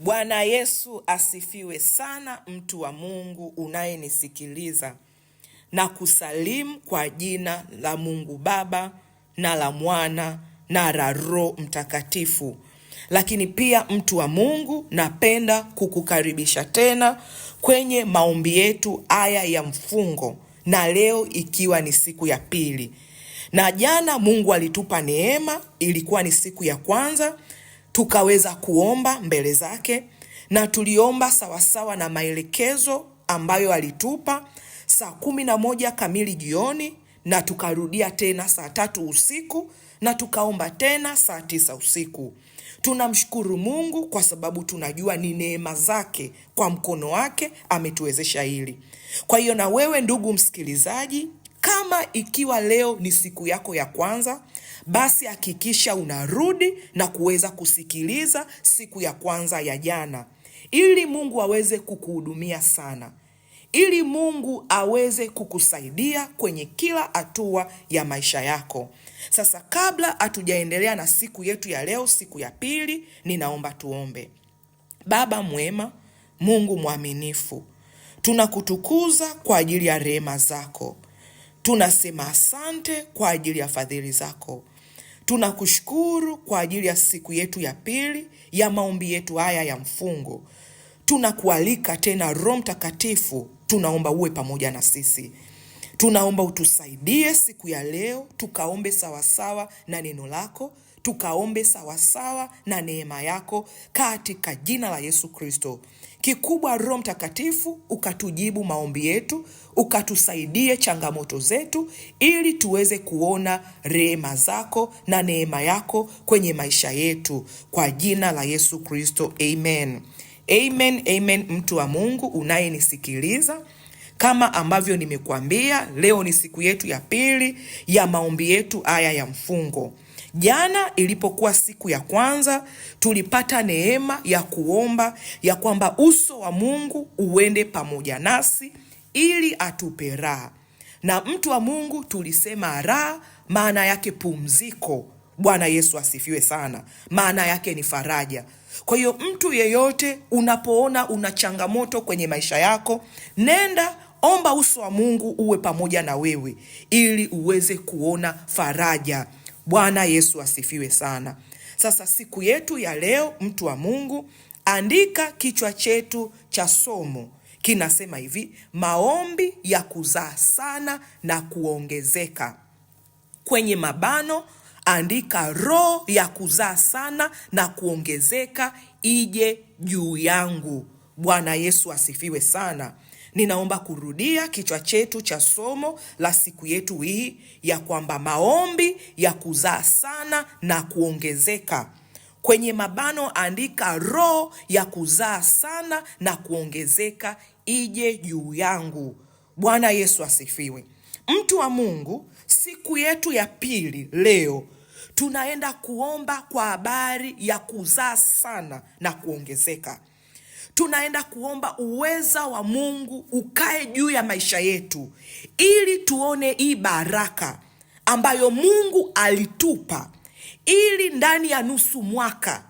Bwana Yesu asifiwe sana, mtu wa Mungu unayenisikiliza, na kusalimu kwa jina la Mungu Baba na la Mwana na la Roho Mtakatifu. Lakini pia mtu wa Mungu, napenda kukukaribisha tena kwenye maombi yetu haya ya mfungo, na leo ikiwa ni siku ya pili. Na jana Mungu alitupa neema, ilikuwa ni siku ya kwanza, tukaweza kuomba mbele zake, na tuliomba sawasawa na maelekezo ambayo alitupa saa 11 kamili jioni, na tukarudia tena saa 3 usiku, na tukaomba tena saa 9 usiku. Tunamshukuru Mungu kwa sababu tunajua ni neema zake, kwa mkono wake ametuwezesha hili. Kwa hiyo na wewe ndugu msikilizaji, kama ikiwa leo ni siku yako ya kwanza, basi hakikisha unarudi na kuweza kusikiliza siku ya kwanza ya jana, ili Mungu aweze kukuhudumia sana, ili Mungu aweze kukusaidia kwenye kila hatua ya maisha yako. Sasa kabla hatujaendelea na siku yetu ya leo, siku ya pili, ninaomba tuombe. Baba mwema, Mungu mwaminifu, tunakutukuza kwa ajili ya rehema zako. Tunasema asante kwa ajili ya fadhili zako. Tunakushukuru kwa ajili ya siku yetu ya pili ya maombi yetu haya ya mfungo. Tunakualika tena Roho Mtakatifu, tunaomba uwe pamoja na sisi. Tunaomba utusaidie siku ya leo, tukaombe sawasawa na neno lako, tukaombe sawasawa na neema yako, katika jina la Yesu Kristo. Kikubwa Roho Mtakatifu, ukatujibu maombi yetu, ukatusaidie changamoto zetu, ili tuweze kuona rehema zako na neema yako kwenye maisha yetu, kwa jina la Yesu Kristo. Amen. Amen, amen. Mtu wa Mungu unayenisikiliza, kama ambavyo nimekuambia, leo ni siku yetu ya pili ya maombi yetu haya ya mfungo. Jana ilipokuwa siku ya kwanza, tulipata neema ya kuomba ya kwamba uso wa Mungu uende pamoja nasi ili atupe raha. Na mtu wa Mungu, tulisema raha maana yake pumziko. Bwana Yesu asifiwe sana. Maana yake ni faraja. Kwa hiyo mtu yeyote unapoona una changamoto kwenye maisha yako, nenda omba uso wa Mungu uwe pamoja na wewe, ili uweze kuona faraja. Bwana Yesu asifiwe sana. Sasa siku yetu ya leo, mtu wa Mungu, andika kichwa chetu cha somo. Kinasema hivi: maombi ya kuzaa sana na kuongezeka. Kwenye mabano andika roho ya kuzaa sana na kuongezeka ije juu yangu. Bwana Yesu asifiwe sana. Ninaomba kurudia kichwa chetu cha somo la siku yetu hii, ya kwamba maombi ya kuzaa sana na kuongezeka. Kwenye mabano andika roho ya kuzaa sana na kuongezeka ije juu yangu. Bwana Yesu asifiwe. Mtu wa Mungu, siku yetu ya pili leo tunaenda kuomba kwa habari ya kuzaa sana na kuongezeka. Tunaenda kuomba uweza wa Mungu ukae juu ya maisha yetu, ili tuone hii baraka ambayo Mungu alitupa, ili ndani ya nusu mwaka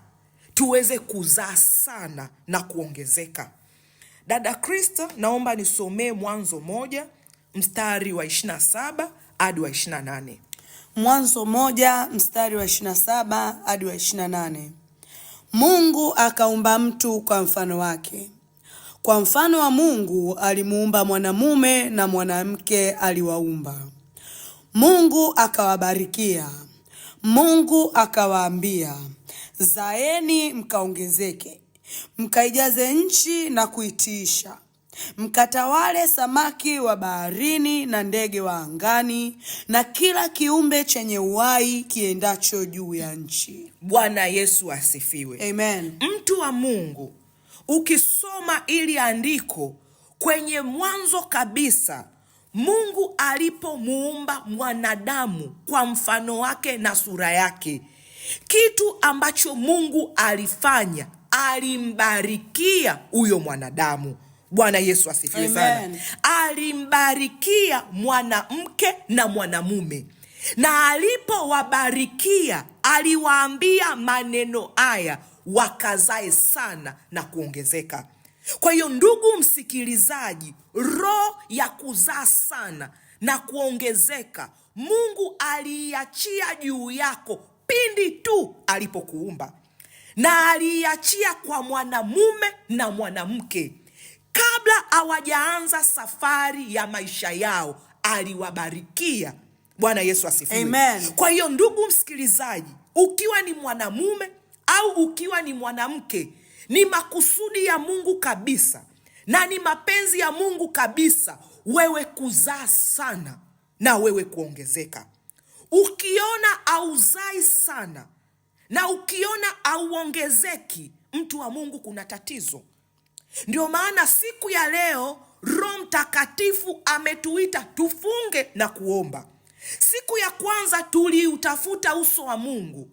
tuweze kuzaa sana na kuongezeka. Dada Krista, naomba nisomee Mwanzo 1 mstari wa 27 hadi wa 28. Mwanzo 1 mstari wa 27 hadi wa 28. Mungu akaumba mtu kwa mfano wake. Kwa mfano wa Mungu alimuumba, mwanamume na mwanamke aliwaumba. Mungu akawabarikia. Mungu akawaambia, zaeni mkaongezeke, mkaijaze nchi na kuitiisha, mkatawale samaki wa baharini na ndege wa angani na kila kiumbe chenye uhai kiendacho juu ya nchi. Bwana Yesu asifiwe. Amen. Mtu wa Mungu, ukisoma ili andiko kwenye mwanzo kabisa, Mungu alipomuumba mwanadamu kwa mfano wake na sura yake, kitu ambacho Mungu alifanya, alimbarikia huyo mwanadamu. Bwana Yesu asifiwe sana. Alimbarikia mwanamke na mwanamume, na alipowabarikia aliwaambia maneno haya: wakazae sana na kuongezeka. Kwa hiyo ndugu msikilizaji, roho ya kuzaa sana na kuongezeka Mungu aliiachia juu yako pindi tu alipokuumba, na aliiachia kwa mwanamume na mwanamke. Kabla hawajaanza safari ya maisha yao aliwabarikia. Bwana Yesu asifiwe. Amen. Kwa hiyo ndugu msikilizaji, ukiwa ni mwanamume au ukiwa ni mwanamke, ni makusudi ya Mungu kabisa na ni mapenzi ya Mungu kabisa wewe kuzaa sana na wewe kuongezeka. Ukiona hauzai sana na ukiona hauongezeki, mtu wa Mungu, kuna tatizo. Ndio maana siku ya leo Roho Mtakatifu ametuita tufunge na kuomba. Siku ya kwanza tuliutafuta uso wa Mungu.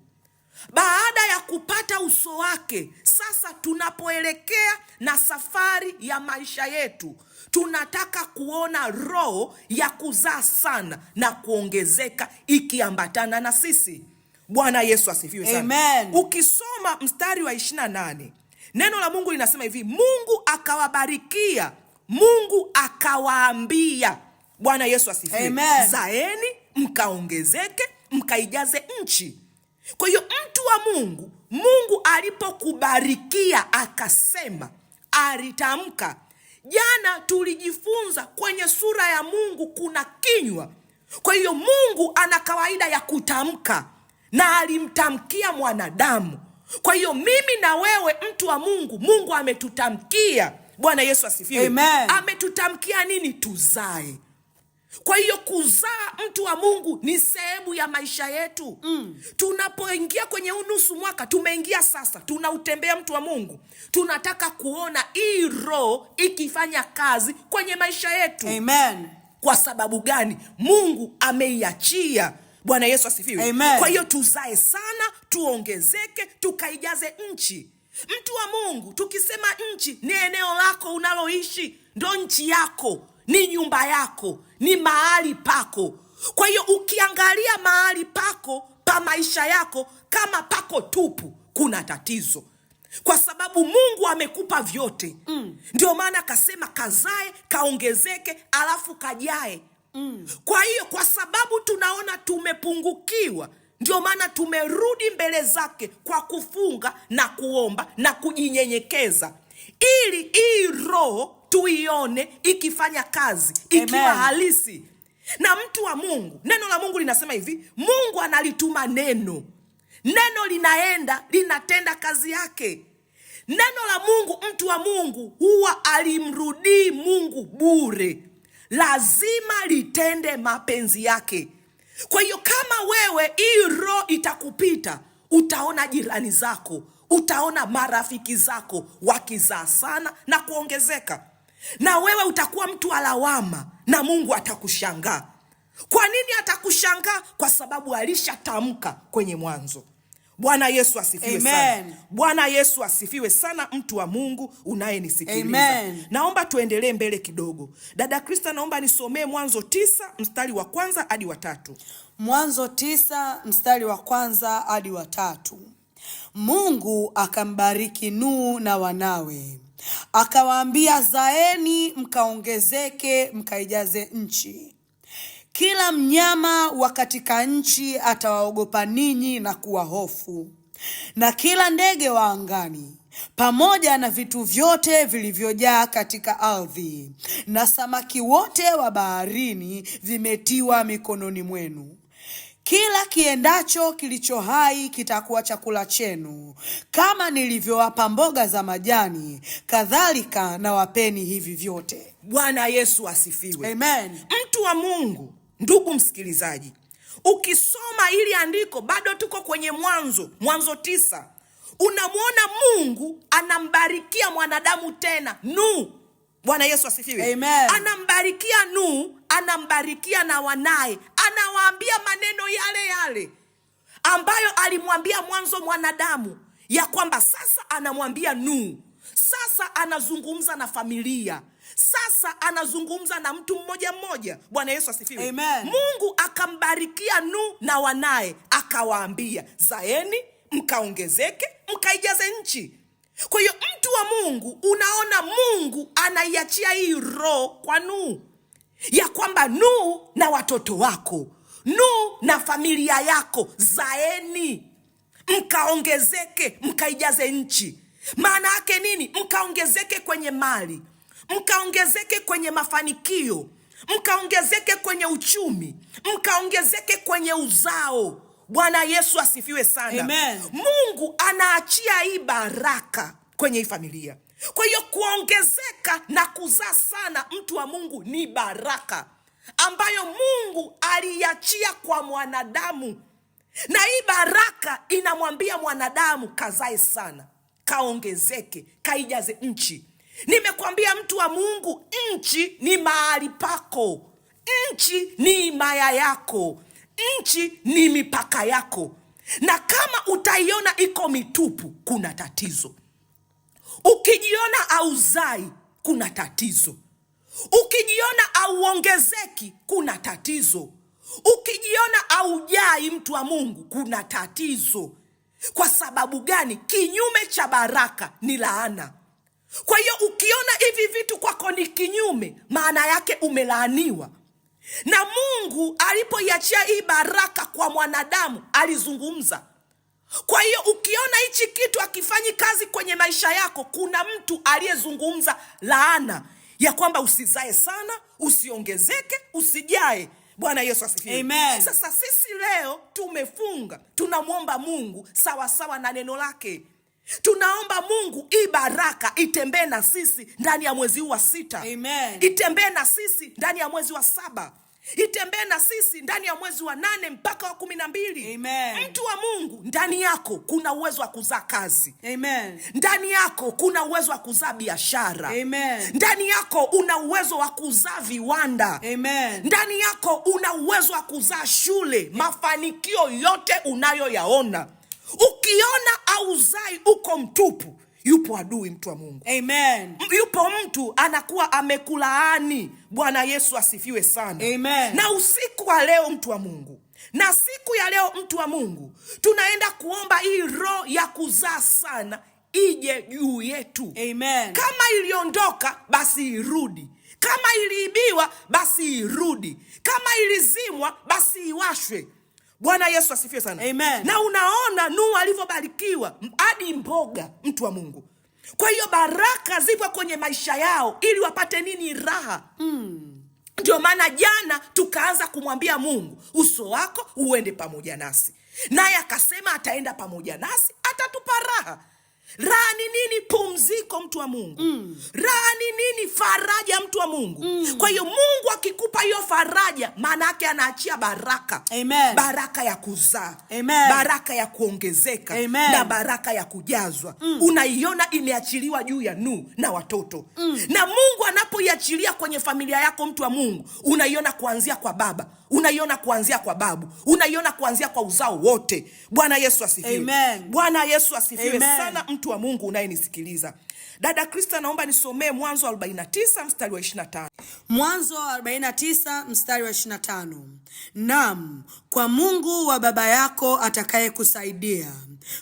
Baada ya kupata uso wake, sasa tunapoelekea na safari ya maisha yetu, tunataka kuona roho ya kuzaa sana na kuongezeka ikiambatana na sisi. Bwana Yesu asifiwe sana. Amen. Ukisoma mstari wa 28, neno la Mungu linasema hivi: Mungu akawabarikia, Mungu akawaambia. Bwana Yesu asifiwe. Amen. Zaeni mkaongezeke, mkaijaze nchi. Kwa hiyo mtu wa Mungu, Mungu alipokubarikia akasema, alitamka. Jana tulijifunza kwenye sura ya Mungu kuna kinywa. Kwa hiyo Mungu ana kawaida ya kutamka, na alimtamkia mwanadamu. Kwa hiyo mimi na wewe, mtu wa Mungu, Mungu ametutamkia. Bwana Yesu asifiwe. Amen. Ametutamkia nini? Tuzae. Kwa hiyo kuzaa, mtu wa Mungu, ni sehemu ya maisha yetu. Tunapoingia kwenye nusu mwaka, tumeingia sasa, tunautembea, mtu wa Mungu, tunataka kuona hii roho ikifanya kazi kwenye maisha yetu. Amen. Kwa sababu gani? Mungu ameiachia. Bwana Yesu asifiwe. Amen. Kwa hiyo tuzae sana, tuongezeke, tukaijaze nchi. Mtu wa Mungu, tukisema nchi, ni eneo lako unaloishi, ndo nchi yako, ni nyumba yako, ni mahali pako. Kwa hiyo ukiangalia mahali pako pa maisha yako kama pako tupu, kuna tatizo, kwa sababu Mungu amekupa vyote. Ndio maana akasema kazae, kaongezeke, alafu kajae. Kwa hiyo kwa sababu tunaona tumepungukiwa, ndio maana tumerudi mbele zake kwa kufunga na kuomba na kujinyenyekeza, ili hii roho tuione ikifanya kazi, ikiwa halisi. Na mtu wa Mungu, neno la Mungu linasema hivi: Mungu analituma neno, neno linaenda linatenda kazi yake. Neno la Mungu, mtu wa Mungu, huwa alimrudii Mungu bure, lazima litende mapenzi yake. Kwa hiyo kama wewe hii roho itakupita, utaona jirani zako, utaona marafiki zako wakizaa sana na kuongezeka, na wewe utakuwa mtu wa lawama, na Mungu atakushangaa. Kwa nini atakushangaa? Kwa sababu alishatamka kwenye mwanzo. Bwana Yesu asifiwe sana. Bwana Yesu asifiwe sana, mtu wa Mungu unayenisikiliza. Naomba tuendelee mbele kidogo. Dada Krista, naomba nisomee Mwanzo 9 mstari wa 1 hadi wa 3. Mwanzo 9 mstari wa 1 hadi wa 3. Mungu akambariki Nuhu na wanawe, akawaambia, zaeni mkaongezeke, mkaijaze nchi. Kila mnyama wa katika nchi atawaogopa ninyi na kuwa hofu, na kila ndege wa angani, pamoja na vitu vyote vilivyojaa katika ardhi, na samaki wote wa baharini vimetiwa mikononi mwenu. Kila kiendacho kilicho hai kitakuwa chakula chenu. Kama nilivyowapa mboga za majani, kadhalika na wapeni hivi vyote. Bwana Yesu asifiwe. Amen. Mtu wa Mungu, ndugu msikilizaji, ukisoma hili andiko, bado tuko kwenye Mwanzo 9. Unamwona Mungu anambarikia mwanadamu tena, Nuhu. Bwana Yesu asifiwe. Amen. Anambarikia Nuhu, anambarikia na wanaye, anawaambia maneno yale yale ambayo alimwambia mwanzo mwanadamu, ya kwamba sasa anamwambia Nuhu. Sasa anazungumza na familia, sasa anazungumza na mtu mmoja mmoja. Bwana Yesu asifiwe. Amen. Mungu akambarikia Nuhu na wanaye, akawaambia, zaeni mkaongezeke, mkaijaze nchi. Kwa hiyo mtu wa Mungu, unaona Mungu anaiachia hii roho kwa Nuhu, ya kwamba Nuhu na watoto wako, Nuhu na familia yako, zaeni mkaongezeke, mkaijaze nchi. Maana yake nini? Mkaongezeke kwenye mali, mkaongezeke kwenye mafanikio, mkaongezeke kwenye uchumi, mkaongezeke kwenye uzao. Bwana Yesu asifiwe sana. Amen. Mungu anaachia hii baraka kwenye hii familia. Kwa hiyo kuongezeka na kuzaa sana, mtu wa Mungu, ni baraka ambayo Mungu aliachia kwa mwanadamu, na hii baraka inamwambia mwanadamu kazae sana, kaongezeke, kaijaze nchi. Nimekwambia mtu wa Mungu, nchi ni mahali pako, nchi ni himaya yako, nchi ni mipaka yako. Na kama utaiona iko mitupu, kuna tatizo. Ukijiona auzai, kuna tatizo. Ukijiona auongezeki, kuna tatizo. Ukijiona aujai, mtu wa Mungu, kuna tatizo. Kwa sababu gani? Kinyume cha baraka ni laana. Kwa hiyo ukiona hivi vitu kwako ni kinyume, maana yake umelaaniwa. Na Mungu alipoiachia hii baraka kwa mwanadamu, alizungumza. Kwa hiyo ukiona hichi kitu akifanyi kazi kwenye maisha yako, kuna mtu aliyezungumza laana ya kwamba usizae sana, usiongezeke, usijae. Bwana Yesu asifiwe. Amen. Sasa sisi leo tumefunga, tunamwomba Mungu sawa sawa na neno lake. Tunaomba Mungu hii baraka itembee na sisi ndani ya mwezi huu wa 6. Amen. Itembee na sisi ndani ya mwezi wa 7. Itembee na sisi ndani ya mwezi wa 8 mpaka wa 12. Amen. Mtu wa Mungu, ndani yako kuna uwezo wa kuzaa kazi. Amen. Ndani yako kuna uwezo wa kuzaa biashara. Amen. Ndani yako una uwezo wa kuzaa viwanda. Amen. Ndani yako una uwezo wa kuzaa shule. Mafanikio yote unayoyaona, ukiona auzai uko mtupu, yupo adui, mtu wa Mungu. Amen. Yupo mtu anakuwa amekulaani. Bwana Yesu asifiwe sana. Amen. Na usiku wa leo, mtu wa Mungu, na siku ya leo, mtu wa Mungu, tunaenda kuomba hii roho ya kuzaa sana ije juu yetu. Amen. Kama iliondoka, basi irudi. Kama iliibiwa, basi irudi. Kama ilizimwa, basi iwashwe. Bwana Yesu asifiwe sana. Amen. Na unaona Nuhu alivyobarikiwa hadi mboga, mtu wa Mungu. Kwa hiyo baraka zipo kwenye maisha yao ili wapate nini? Raha. Ndio maana jana tukaanza kumwambia Mungu, uso wako uende pamoja nasi. Naye akasema ataenda pamoja nasi, atatupa raha. Raha ni nini? Pumziko, mtu wa Mungu. Raha ni nini? Faraja, mtu wa Mungu. Kwa hiyo Mungu akikupa hiyo faraja, maana yake anaachia baraka. Amen. Baraka ya kuzaa. Amen. Baraka ya kuongezeka. Amen. Na baraka ya kujazwa. Unaiona imeachiliwa juu ya Nuhu na watoto. Na Mungu anapoiachilia kwenye familia yako, mtu wa Mungu, unaiona kuanzia kwa baba, unaiona kuanzia kwa babu, unaiona kuanzia kwa uzao wote. Bwana Yesu asifiwe. Amen. Bwana Yesu asifiwe. Amen. Sana, mtu wa Mungu unayenisikiliza. Dada Krista, naomba nisomee Mwanzo 49 mstari wa 25. Mwanzo 49 mstari wa 25. Naam, kwa Mungu wa baba yako atakaye kusaidia,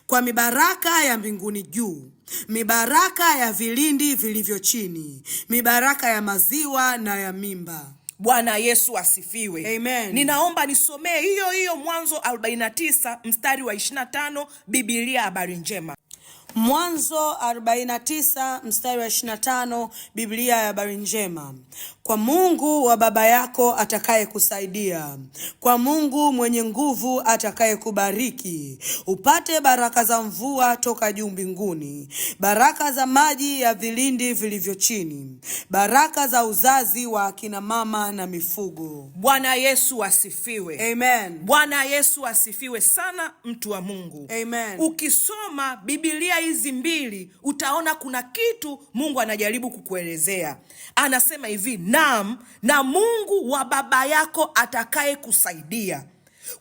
kwa mibaraka ya mbinguni juu, mibaraka ya vilindi vilivyo chini, mibaraka ya maziwa na ya mimba. Bwana Yesu asifiwe. Amen. Ninaomba nisomee hiyo hiyo Mwanzo 49 mstari wa 25, Biblia habari njema. Mwanzo 49 mstari wa 25, Biblia ya habari njema. Kwa Mungu wa baba yako atakaye kusaidia, kwa Mungu mwenye nguvu atakaye kubariki, upate baraka za mvua toka juu mbinguni, baraka za maji ya vilindi vilivyo chini, baraka za uzazi wa akina mama na mifugo. Bwana Yesu asifiwe. Amen. Bwana Yesu asifiwe sana, mtu wa Mungu. Amen. Ukisoma Biblia hizi mbili, utaona kuna kitu Mungu anajaribu kukuelezea. Anasema hivi, naam, na Mungu wa baba yako atakaye kusaidia,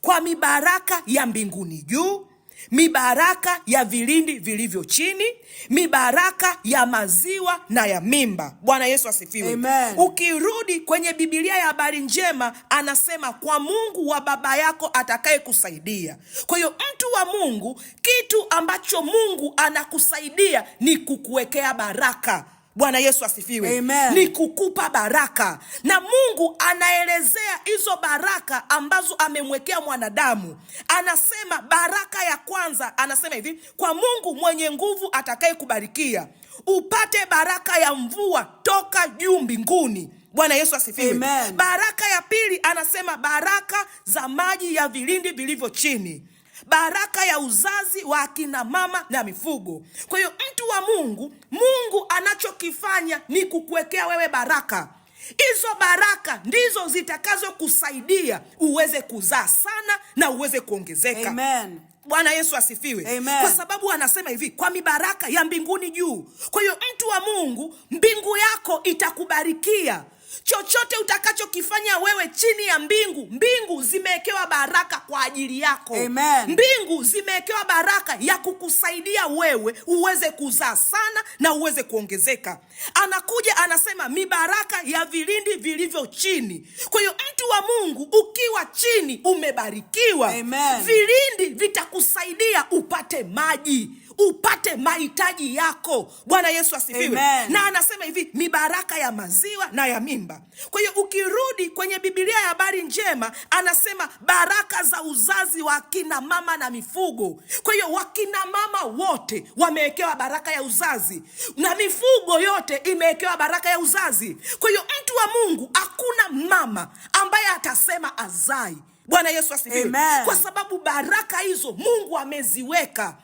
kwa mibaraka ya mbinguni juu, mibaraka ya vilindi vilivyo chini, mibaraka ya maziwa na ya mimba. Bwana Yesu asifiwe. Amen. Ukirudi kwenye Biblia ya habari njema, anasema kwa Mungu wa baba yako atakaye kusaidia. Kwa hiyo mtu wa Mungu, kitu ambacho Mungu anakusaidia ni kukuwekea baraka. Bwana Yesu asifiwe. Amen. Ni kukupa baraka, na Mungu anaelezea hizo baraka ambazo amemwekea mwanadamu. Anasema baraka ya kwanza, anasema hivi, kwa Mungu mwenye nguvu atakaye kubarikia, upate baraka ya mvua toka juu mbinguni. Bwana Yesu asifiwe. Amen. Baraka ya pili, anasema baraka za maji ya vilindi vilivyo chini, baraka ya uzazi wa akina mama na mifugo. Kwa hiyo mtu wa Mungu, Mungu anachokifanya ni kukuwekea wewe baraka. Hizo baraka ndizo zitakazo kusaidia uweze kuzaa sana na uweze kuongezeka. Amen. Bwana Yesu asifiwe. Amen. Kwa sababu anasema hivi, kwa mibaraka ya mbinguni juu. Kwa hiyo mtu wa Mungu, mbingu yako itakubarikia. Chochote utakachokifanya wewe chini ya mbingu, mbingu zimewekewa baraka kwa ajili yako. Amen. Mbingu zimewekewa baraka ya kukusaidia wewe uweze kuzaa sana na uweze kuongezeka. Anakuja anasema mibaraka ya vilindi vilivyo chini. Kwa hiyo mtu wa Mungu, ukiwa chini umebarikiwa. Amen. Vilindi vitakusaidia upate maji, upate mahitaji yako. Bwana Yesu asifiwe. Amen. Na anasema hivi, mibaraka ya maziwa na ya mimba. Kwa hiyo ukirudi kwenye Biblia ya habari njema, anasema baraka za uzazi wa kina mama na mifugo. Kwa hiyo wakina mama wote wamewekewa baraka ya uzazi, na mifugo yote imewekewa baraka ya uzazi. Kwa hiyo mtu wa Mungu, hakuna mama ambaye atasema azai. Bwana Yesu asifiwe. Amen. Kwa sababu baraka hizo Mungu ameziweka.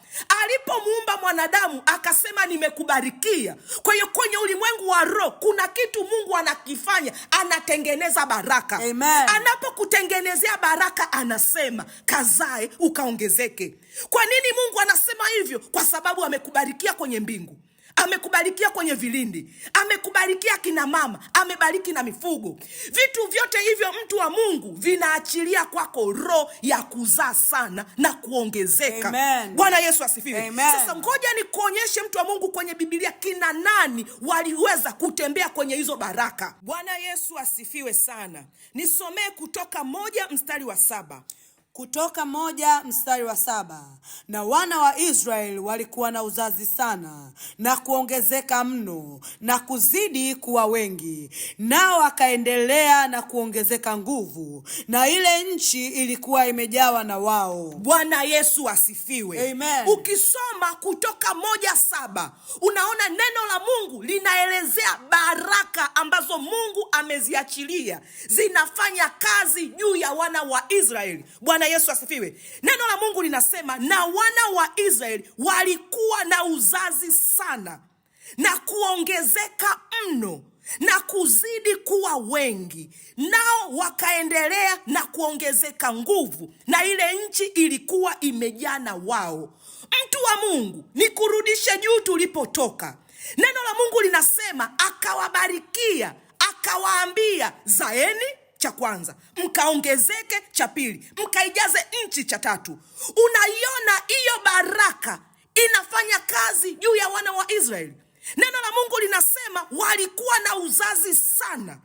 Alipomuumba mwanadamu akasema nimekubarikia. Kwa hiyo kwenye ulimwengu wa roho kuna kitu Mungu anakifanya, anatengeneza baraka. Amen. Anapokutengenezea baraka anasema kazae ukaongezeke. Kwa nini Mungu anasema hivyo? Kwa sababu amekubarikia kwenye mbingu, amekubarikia kwenye vilindi, amekubarikia kina mama, amebariki na mifugo. Vitu vyote hivyo mtu wa Mungu vinaachilia kwako roho ya kuzaa sana na kuongezeka. Amen. Bwana Yesu asifiwe. Amen. Sasa ngoja ni kuonyeshe mtu wa Mungu kwenye Biblia kina nani waliweza kutembea kwenye hizo baraka. Bwana Yesu asifiwe sana. Nisomee Kutoka 1:7. Kutoka 1:7. Na wana wa Israeli walikuwa na uzazi sana na kuongezeka mno na kuzidi kuwa wengi, nao wakaendelea na kuongezeka nguvu, na ile nchi ilikuwa imejawa na wao. Bwana Yesu asifiwe. Amen. Ukisoma Kutoka 1:7 unaona neno la Mungu linaelezea baraka ambazo Mungu ameziachilia zinafanya kazi juu ya wana wa Israeli. Bwana Yesu asifiwe. Neno la Mungu linasema na wana wa Israeli walikuwa na uzazi sana na kuongezeka mno na kuzidi kuwa wengi, nao wakaendelea na kuongezeka nguvu, na ile nchi ilikuwa imejaa na wao. Mtu wa Mungu, nikurudishe juu tulipotoka. Neno la Mungu linasema akawabarikia, akawaambia zaeni, cha kwanza, mkaongezeke, cha pili, mkaijaze nchi, cha tatu. Unaiona hiyo baraka inafanya kazi juu ya wana wa Israeli. Neno la Mungu linasema walikuwa na uzazi sana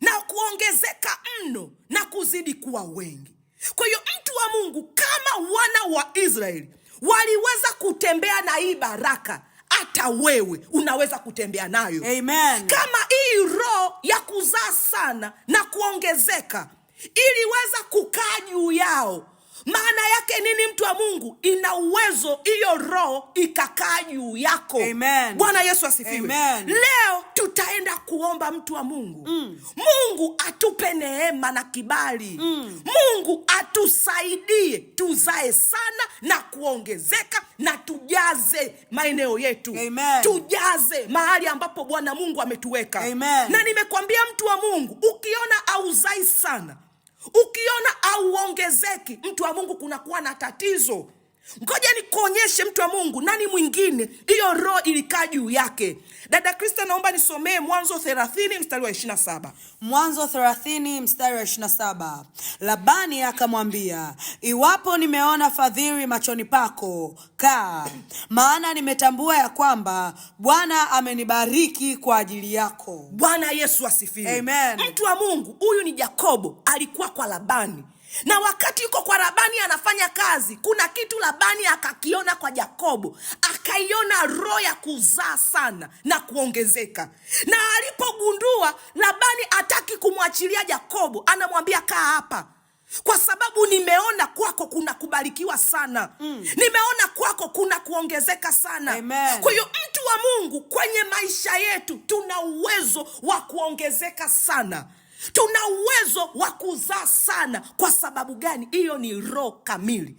na kuongezeka mno na kuzidi kuwa wengi. Kwa hiyo mtu wa Mungu, kama wana wa Israeli waliweza kutembea na hii baraka, hata wewe unaweza kutembea nayo. Amen. Kama hii roho ya kuzaa sana na kuongezeka iliweza kukaa juu yao, maana yake nini mtu wa Mungu? Ina uwezo hiyo roho ikakaa juu yako. Amen. Bwana Yesu asifiwe. Amen. Leo tutaenda kuomba mtu wa Mungu. Mungu atupe neema na kibali. Mungu atusaidie tuzae sana na kuongezeka na tujaze maeneo yetu. Amen. Tujaze mahali ambapo Bwana Mungu ametuweka. Amen. Na nimekwambia mtu wa Mungu, ukiona auzai sana, ukiona auongezeki, mtu wa Mungu, kunakuwa na tatizo. Ngoja nikuonyeshe mtu wa Mungu, nani mwingine hiyo roho ilikaa juu yake. Dada Krista, naomba nisomee Mwanzo 30 mstari wa 27. Mwanzo 30 mstari wa 27. Labani akamwambia, iwapo nimeona fadhili machoni pako, kaa, maana nimetambua ya kwamba Bwana amenibariki kwa ajili yako. Bwana Yesu asifiwe. Amen. Mtu wa Mungu, huyu ni Yakobo, alikuwa kwa Labani. Na wakati yuko kwa Labani anafanya kazi, kuna kitu Labani akakiona kwa Yakobo, akaiona roho ya kuzaa sana na kuongezeka. Na alipogundua Labani hataki kumwachilia Yakobo, anamwambia kaa hapa, kwa sababu nimeona kwako kuna kubarikiwa sana. Nimeona kwako kuna kuongezeka sana. Amen. Kwa hiyo mtu wa Mungu, kwenye maisha yetu tuna uwezo wa kuongezeka sana. Tuna uwezo wa kuzaa sana. Kwa sababu gani? Hiyo ni roho kamili.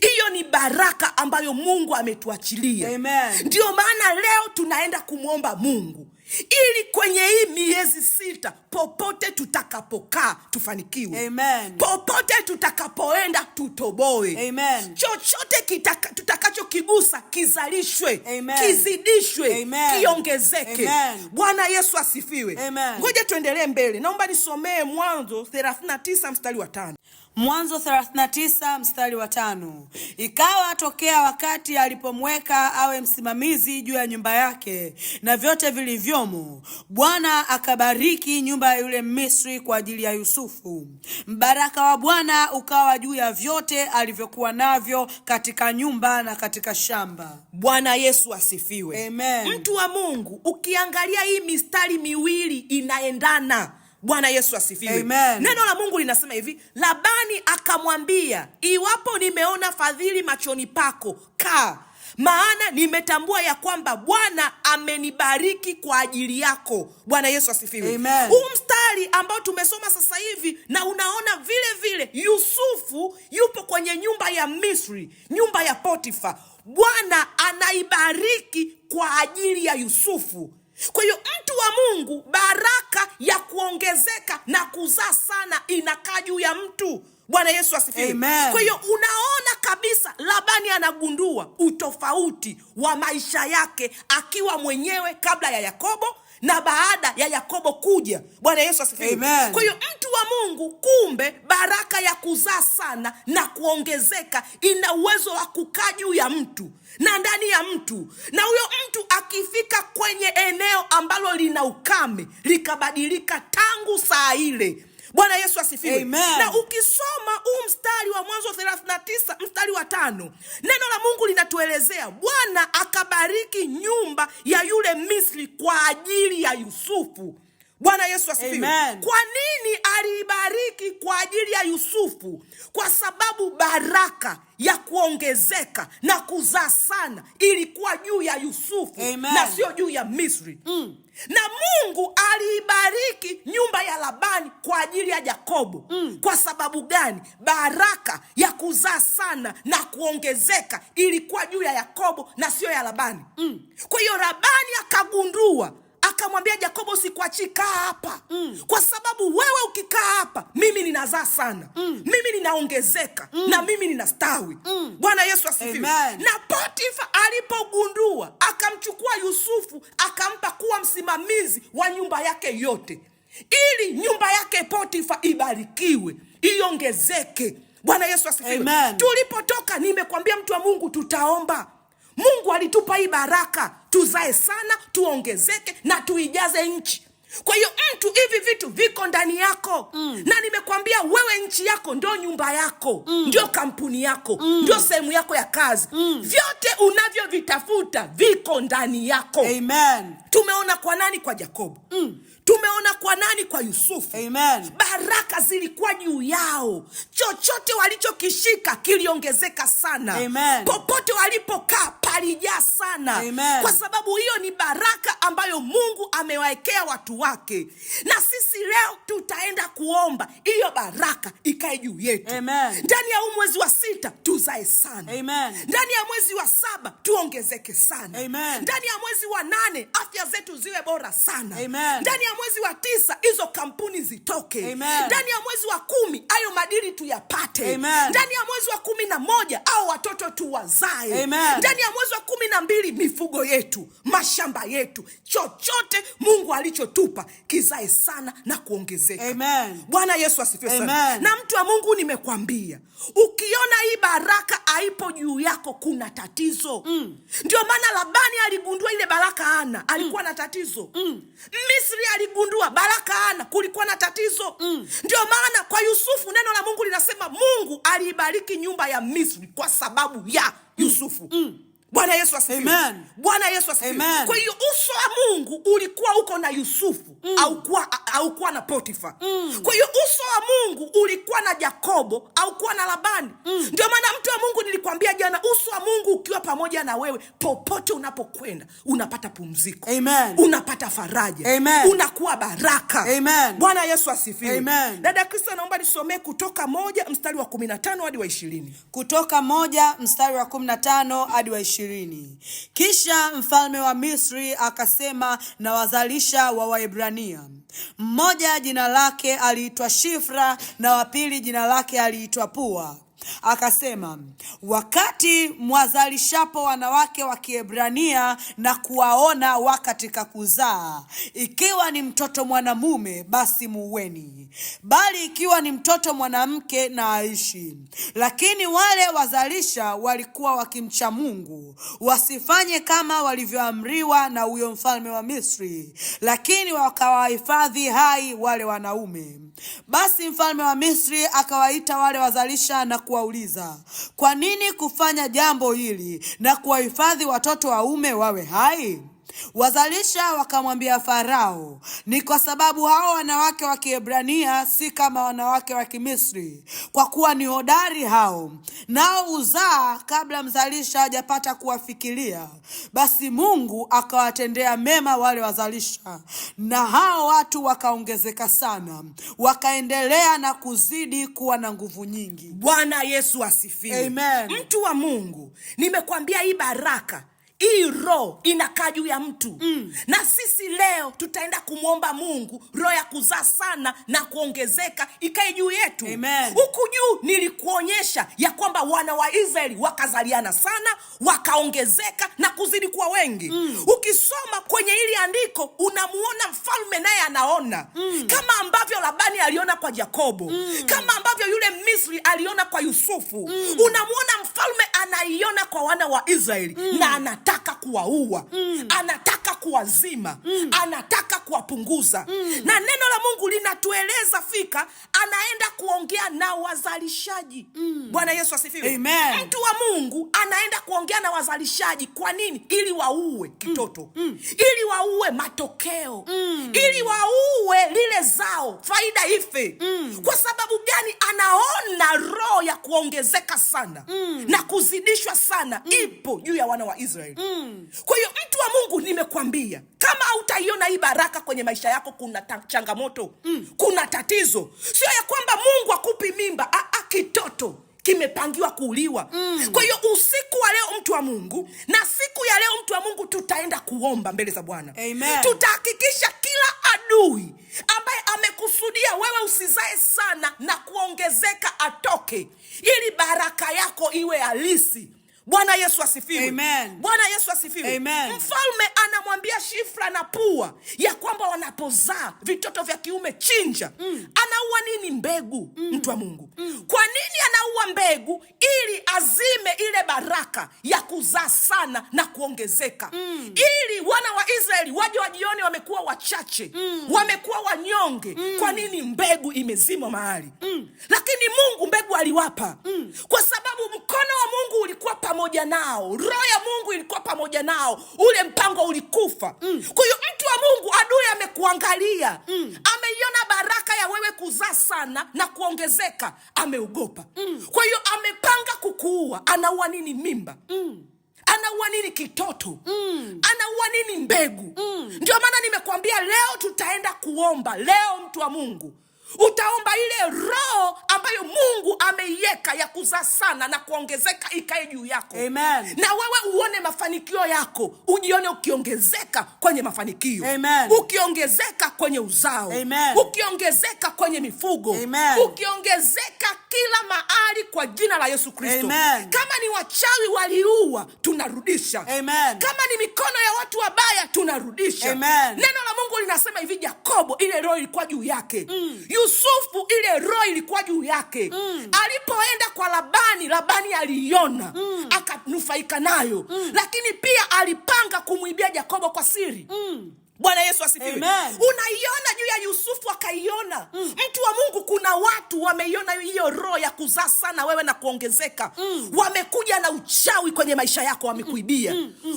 Hiyo ni baraka ambayo Mungu ametuachilia. Amen. Ndio maana leo tunaenda kumwomba Mungu ili kwenye hii miezi 6 popote tutakapokaa tufanikiwe. Amen. Popote tutakapoenda tutoboe. Amen. Chochote tutakachokigusa kizalishwe. Amen. Kizidishwe. Amen. Kiongezeke. Amen. Bwana Yesu asifiwe. Amen. Ngoja tuendelee mbele. Naomba nisomee Mwanzo 39 mstari wa 5. Mwanzo 39 mstari wa 5. Ikawa tokea wakati alipomweka awe msimamizi juu ya nyumba yake na vyote vilivyomo, Bwana akabariki nyumba ya yule Misri kwa ajili ya Yusufu. Mbaraka wa Bwana ukawa juu ya vyote alivyokuwa navyo katika nyumba na katika shamba. Bwana Yesu asifiwe. Amen. Mtu wa Mungu, ukiangalia hii mistari miwili inaendana. Bwana Yesu asifiwe. Amen. Neno la Mungu linasema hivi, Labani akamwambia, iwapo nimeona fadhili machoni pako, kaa, maana nimetambua ya kwamba Bwana amenibariki kwa ajili yako. Bwana Yesu asifiwe. Amen. Huu mstari ambao tumesoma sasa hivi, na unaona vile vile Yusufu yupo kwenye nyumba ya Misri, nyumba ya Potifa. Bwana anaibariki kwa ajili ya Yusufu. Kwa hiyo mtu wa Mungu, baraka ya kuongezeka na kuzaa sana inakaa juu ya mtu. Bwana Yesu asifiwe. Amen. Kwa hiyo unaona kabisa Labani anagundua utofauti wa maisha yake akiwa mwenyewe kabla ya Yakobo na baada ya Yakobo kuja. Bwana Yesu asifiwe. Amen. Kwa hiyo mtu wa Mungu, kumbe baraka ya kuzaa sana na kuongezeka ina uwezo wa kukaa juu ya mtu na ndani ya mtu, na huyo mtu akifika kwenye eneo ambalo lina ukame likabadilika tangu saa ile. Bwana Yesu asifiwe. Amen. Na ukisoma huu mstari wa Mwanzo 39 mstari wa 5, neno la Mungu linatuelezea Bwana akabariki nyumba ya yule Misri kwa ajili ya Yusufu. Bwana Yesu asifiwe. Amen. Kwa nini aliibariki kwa ajili ya Yusufu? Kwa sababu baraka ya kuongezeka na kuzaa sana ilikuwa juu ya Yusufu. Amen. Na sio juu ya Misri. Na Mungu aliibariki nyumba ya Labani kwa ajili ya Yakobo. Kwa sababu gani? Baraka ya kuzaa sana na kuongezeka ilikuwa juu ya Yakobo na sio ya Labani. Kwa hiyo Labani akagundua, akamwambia Yakobo, sikuachii, kaa hapa. Kwa sababu wewe ukikaa hapa, mimi ninazaa sana. Mimi ninaongezeka na mimi ninastawi. Bwana Yesu asifiwe. Amen. Na Potifa alipogundua, akamchukua Yusufu akampa kuwa msimamizi wa nyumba yake yote, ili nyumba yake Potifa ibarikiwe, iongezeke. Bwana Yesu asifiwe. Amen. Tulipotoka, nimekwambia mtu wa Mungu, tutaomba. Mungu alitupa hii baraka, tuzae sana, tuongezeke na tuijaze nchi. Kwa hiyo mtu, hivi vitu viko ndani yako. Na nimekwambia wewe, nchi yako ndio nyumba yako, ndio kampuni yako, ndio sehemu yako ya kazi. Vyote unavyovitafuta viko ndani yako. Amen. Tumeona kwa nani? Kwa Yakobo. Tumeona kwa nani? Kwa Yusufu. Amen. Baraka zilikuwa juu yao, chochote walichokishika kiliongezeka sana. Amen. Popote walipokaa palijaa sana. Amen. Kwa sababu hiyo ni baraka ambayo Mungu amewaekea watu wake. Na sisi leo tutaenda kuomba hiyo baraka ikae juu yetu. Amen. Ndani ya mwezi wa 6 tuzae sana. Amen. Ndani ya mwezi wa 7 tuongezeke sana. Amen. Ndani ya mwezi wa 8 afya zetu ziwe bora sana. Amen. Ndani ya mwezi wa 9 hizo kampuni zitoke. Amen. Ndani ya mwezi wa 10 hayo madili tuyapate. Amen. Ndani ya mwezi wa 11 au watoto tuwazae. Amen. Ndani ya mwezi wa 12 mifugo yetu, mashamba yetu, chochote Mungu alichotupa kizae sana na kuongezeka. Amen. Bwana Yesu asifiwe sana. Amen. Na mtu wa Mungu, nimekwambia ukiona hii baraka haipo juu yako kuna tatizo. Ndio maana Labani aligundua ile baraka hana, alikuwa na tatizo. Misri aligundua baraka hana, kulikuwa na tatizo. Ndio maana kwa Yusufu neno la Mungu linasema Mungu aliibariki nyumba ya Misri kwa sababu ya Yusufu. Bwana Yesu asifiwe. Amen. Bwana Yesu asifiwe. Amen. Kwa hiyo uso wa Mungu ulikuwa uko na Yusufu, au kuwa na Potifa. Kwa hiyo uso wa Mungu ulikuwa na Yakobo au kuwa na Labani. Ndio maana mtu wa Mungu, nilikwambia jana, uso wa Mungu ukiwa pamoja na wewe, popote unapokwenda unapata pumziko. Amen. Unapata faraja. Amen. Unakuwa baraka. Amen. Bwana Yesu asifiwe. Amen. Dada Kristo, naomba nisomee Kutoka 1 mstari wa 15 hadi wa 20. Kutoka 1 mstari wa 15 hadi wa 20. Kisha mfalme wa Misri akasema na wazalisha wa Waebrania. Mmoja jina lake aliitwa Shifra na wa pili jina lake aliitwa Pua. Akasema, wakati mwazalishapo wanawake wa Kiebrania na kuwaona wakatika kuzaa, ikiwa ni mtoto mwanamume basi muueni, bali ikiwa ni mtoto mwanamke na aishi. Lakini wale wazalisha walikuwa wakimcha Mungu, wasifanye kama walivyoamriwa na huyo mfalme wa Misri, lakini wakawahifadhi hai wale wanaume. Basi mfalme wa Misri akawaita wale wazalisha na kuwauliza, kwa nini kufanya jambo hili na kuwahifadhi watoto waume wawe hai? Wazalisha wakamwambia Farao, ni kwa sababu hao wanawake wa Kiebrania si kama wanawake wa Kimisri, kwa kuwa ni hodari hao, nao uzaa kabla mzalisha hajapata kuwafikiria. Basi Mungu akawatendea mema wale wazalisha, na hao watu wakaongezeka sana, wakaendelea na kuzidi kuwa na nguvu nyingi. Bwana Yesu asifiwe. Amen. Mtu wa Mungu, nimekwambia hii baraka, hii roho inakaa juu ya mtu. Na sisi leo tutaenda kumwomba Mungu roho ya kuzaa sana na kuongezeka ikae juu yetu. Amen. Huku juu nilikuonyesha ya kwamba wana wa Israeli wakazaliana sana, wakaongezeka na kuzidi kuwa wengi. Ukisoma kwenye hili andiko unamuona mfalme naye anaona. Kama ambavyo Labani aliona kwa Yakobo, kama ambavyo yule Misri aliona kwa Yusufu. Unamuona mfalme anaiona kwa wana wa Israeli na anataka kuwaua, anataka kuwazima, anataka kuwapunguza. Na neno la Mungu linatueleza fika anaenda kuongea na wazalishaji. Bwana Yesu asifiwe. Amen. Mtu wa Mungu anaenda kuongea na wazalishaji. Kwa nini? Ili waue kitoto, ili waue matokeo, ili waue lile zao, faida ife. Kwa sababu gani? Anaona roho ya kuongezeka sana na kuzidishwa sana ipo juu ya wana wa Israeli. Kwa hiyo mtu wa Mungu, nimekwambia kama hautaiona hii baraka kwenye maisha yako, kuna changamoto, kuna tatizo. Sio ya kwamba Mungu akupi mimba, kitoto kimepangiwa kuuliwa. Kwa hiyo usiku wa leo mtu wa Mungu, na siku ya leo mtu wa Mungu, tutaenda kuomba mbele za Bwana. Amen. Tutahakikisha kila adui ambaye amekusudia wewe usizae sana na kuongezeka atoke, ili baraka yako iwe halisi. Bwana Yesu asifiwe. Amen. Bwana Yesu asifiwe. Amen. Mfalme anamwambia Shifra na Pua ya kwamba wanapozaa vitoto vya kiume chinja. Anaua nini? Mbegu. Mtu wa Mungu. Kwa nini anaua mbegu? Ili azime ile baraka ya kuzaa sana na kuongezeka. Ili wana wa Israeli waje wajione wamekuwa wachache, wamekuwa wanyonge. Kwa nini? Mbegu imezima mahali. Lakini Mungu mbegu aliwapa. Kwa sababu mkono wa Mungu ulikuwa pamoja nao, roho ya Mungu ilikuwa pamoja nao, ule mpango ulikufa. Kwa hiyo mtu wa Mungu, adui amekuangalia, ameiona baraka ya wewe kuzaa sana na kuongezeka, ameogopa. Kwa hiyo amepanga kukuua. Anaua nini? Mimba. anaua nini kitoto, anaua nini mbegu. Ndio maana nimekuambia leo tutaenda kuomba. Leo mtu wa Mungu utaomba ile roho ambayo Mungu ameiweka ya kuzaa sana na kuongezeka ikae juu yako. Amen. Na wewe uone mafanikio yako, ujione ukiongezeka kwenye mafanikio. Amen. Ukiongezeka kwenye uzao. Amen. Ukiongezeka kwenye mifugo. Amen. Ukiongezeka kila mahali kwa jina la Yesu Kristo. Amen. Kama ni wachawi waliua, tunarudisha. Amen. Kama ni mikono ya watu wabaya, tunarudisha. Amen. Neno la Mungu linasema hivi, Yakobo ile roho ilikuwa juu yake. Yusufu ile roho ilikuwa juu yake. Alipoenda kwa Labani, Labani aliiona, akanufaika nayo. Lakini pia alipanga kumwibia Yakobo kwa siri. Bwana Yesu asifiwe. Unaiona juu ya Yusufu akaiona. Mtu wa Mungu, kuna watu wameiona hiyo roho ya kuzaa sana wewe na kuongezeka. Wamekuja na uchawi kwenye maisha yako, wamekuibia.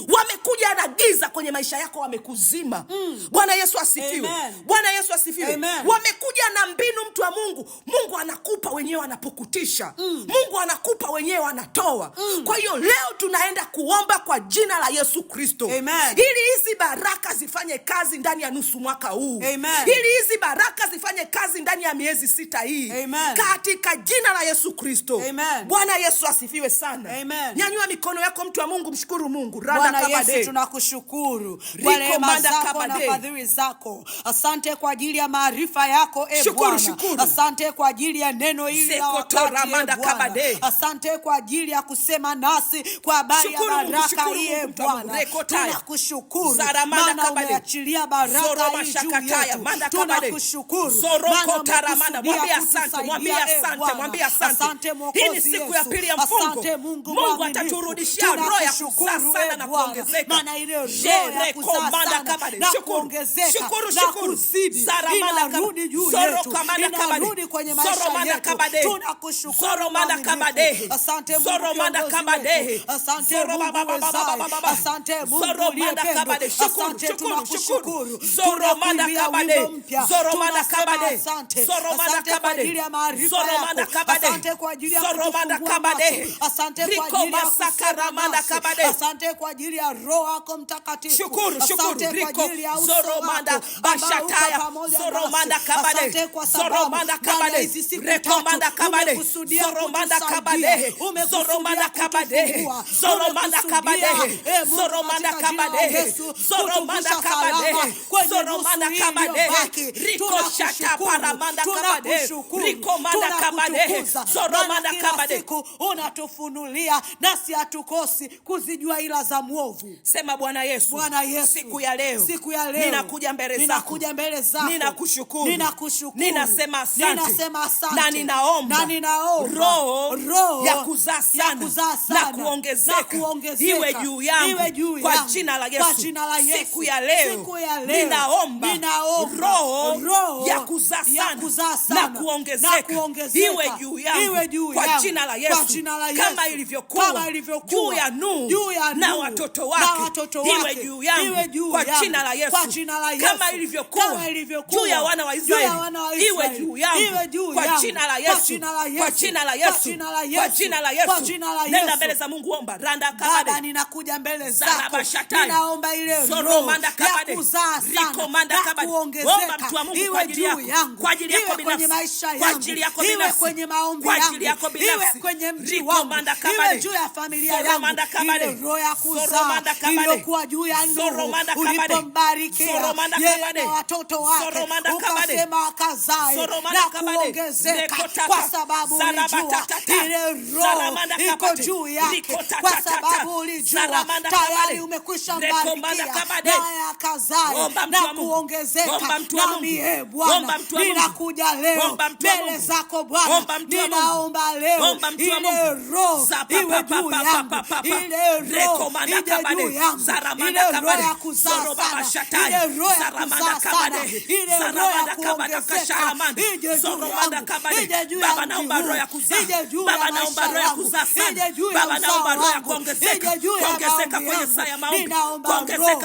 Wamekuja na giza kwenye maisha yako, wamekuzima. Bwana Yesu asifiwe. Bwana Yesu asifiwe. Wamekuja na mbinu, mtu wa Mungu. Mungu anakupa, wenyewe anapukutisha. Mungu anakupa, wenyewe anatoa. Kwa hiyo leo tunaenda kuomba kwa jina la Yesu Kristo. Ili hizi baraka zifanye kazi ndani ya nusu mwaka huu. Ili hizi baraka zifanye kazi ndani ya miezi 6 hii. Katika jina la Yesu Kristo. Bwana Yesu asifiwe sana. Nyanyua mikono yako, mtu wa Mungu, mshukuru Mungu. Bwana Yesu, tunakushukuru kwa rehema zako na fadhili zako. Asante kwa ajili ya maarifa yako, Bwana. Asante kwa ajili ya neno hili la wakati, Bwana. Asante kwa ajili ya kusema nasi kwa habari ya baraka hii, Bwana. Tunakushukuru maana umeachilia baraka hii juu yetu. Tunakushukuru maana mwambie asante, mwambie asante, mwambie asante. Hii ni siku ya pili ya mfungo. Mungu ataturudishia roho ya kuzaa sana na kuongezeka. Maana ile roho ya kuzaa sana na kuongezeka na kuzidi inarudi juu yetu, inarudi kwenye maisha yetu. Tunakushukuru asante Mungu kiongozi, asante Mungu wezaye, asante Mungu uliyependwa, asante tunakushukuru. Tunakuimbia wimbo mpya, tunasema asante. Asante kwa ajili ya maarifa yako, asante kwa ajili ya kutufungua macho, asante kwa ajili ya kusema nasi, asante kwa ajili ya Roho yako Mtakatifu, asante kwa ajili ya uso wako ambao uko pamoja nasi, asante kwa sababu Bwana hizi siku 3 umekusudia kutusaidia, umekusudia kutufungua, umekusudia Mungu katika jina la Yesu kutuvusha salama kwenye nusu hii iliyobaki. Tunakushukuru, tunakutukuza, maana kila siku unatufunulia nasi hatukosi kuzijua ila za mwovu. Sema Bwana Yesu, Bwana Yesu, siku ya leo ninakuja mbele zako, ninakushukuru, ninasema asante, na ninaomba roho ya kuzaa sana na kuongezeka iwe juu yangu kwa jina la Yesu. Siku ya leo ninaomba roho ya kuzaa sana na kuongezeka iwe juu yangu kwa jina la Yesu. Kama ilivyokuwa juu ya Nuhu na watoto wake, iwe juu yangu kwa jina la Yesu. Kama ilivyokuwa juu ya wana wa Israeli, iwe juu yangu kwa jina la Yesu. Kwa jina la Yesu, kwa jina la Yesu. Nenda mbele za Mungu, omba. Randa kabade, Baba, ninakuja mbele zako, ninaomba ile roho ya kuzaa sana na kuongezeka iwe juu yangu, iwe kwenye maisha yangu, iwe kwenye maombi yangu, iwe kwenye mji wangu, iwe juu ya familia yangu. Ile roho ya kuzaa iliyokuwa juu ya Nuhu ulipombarikia yeye na watoto wake, ukasema akazae na kuongezeka, kwa sababu ulijua ile roho iko juu yake, kwa sababu ulijua tayari umekwisha mbarikia naye akazae na kuongezeka. Nami Bwana ninakuja leo mbele zako Bwana, ninaomba leo ile roho iwe juu yangu, ile roho ije juu yangu, ile roho ya kuzaa sana, ile roho ya kuzaa sana, ile roho ya kuongezeka ije juu yangu, ije juu ya mji huu, ije juu ya maisha yangu, ije juu ya uzao wangu, ije juu ya maombi yangu. Ninaomba roho ya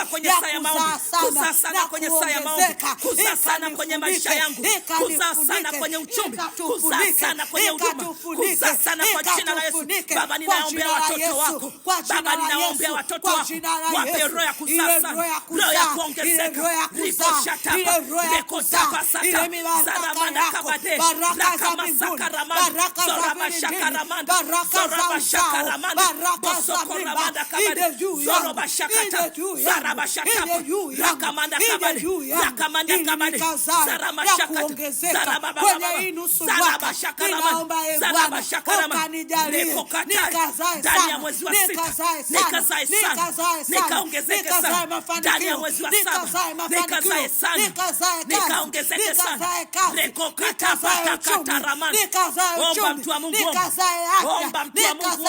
kuzaa sana Baba, kwenye saa ya maombi, kuzaa sana kwenye maisha yangu, kuzaa sana kwenye uchumi, kuzaa sana kwenye huduma, kuzaa sana kwa jina la Yesu. Baba, ninaombea watoto wako, Baba, ninaombea watoto wako, wape roho ya kuzaa sana, roho ya kuongezeka, rikoshatapa, rekotapasata, zaramandakabade, rakamasakaramanda, zorabashakaramanda, zorabashakaramanda, bosokoramandakabade, zorobashakata, zarabashakapa, rakamandakabade, rakamandakabade, zaramashakata, zarababababa, zarabashakaramanda, zarabashakaramanda, rekokata, ndani ya mwezi wa 6 nikazae sana, nikaongezeke sana, ndani ya mwezi wa 7 nikazae sana, nikaongezeke sana, rekokata patakata ramanda. Omba mtu wa Mungu, omba mtu wa Mungu,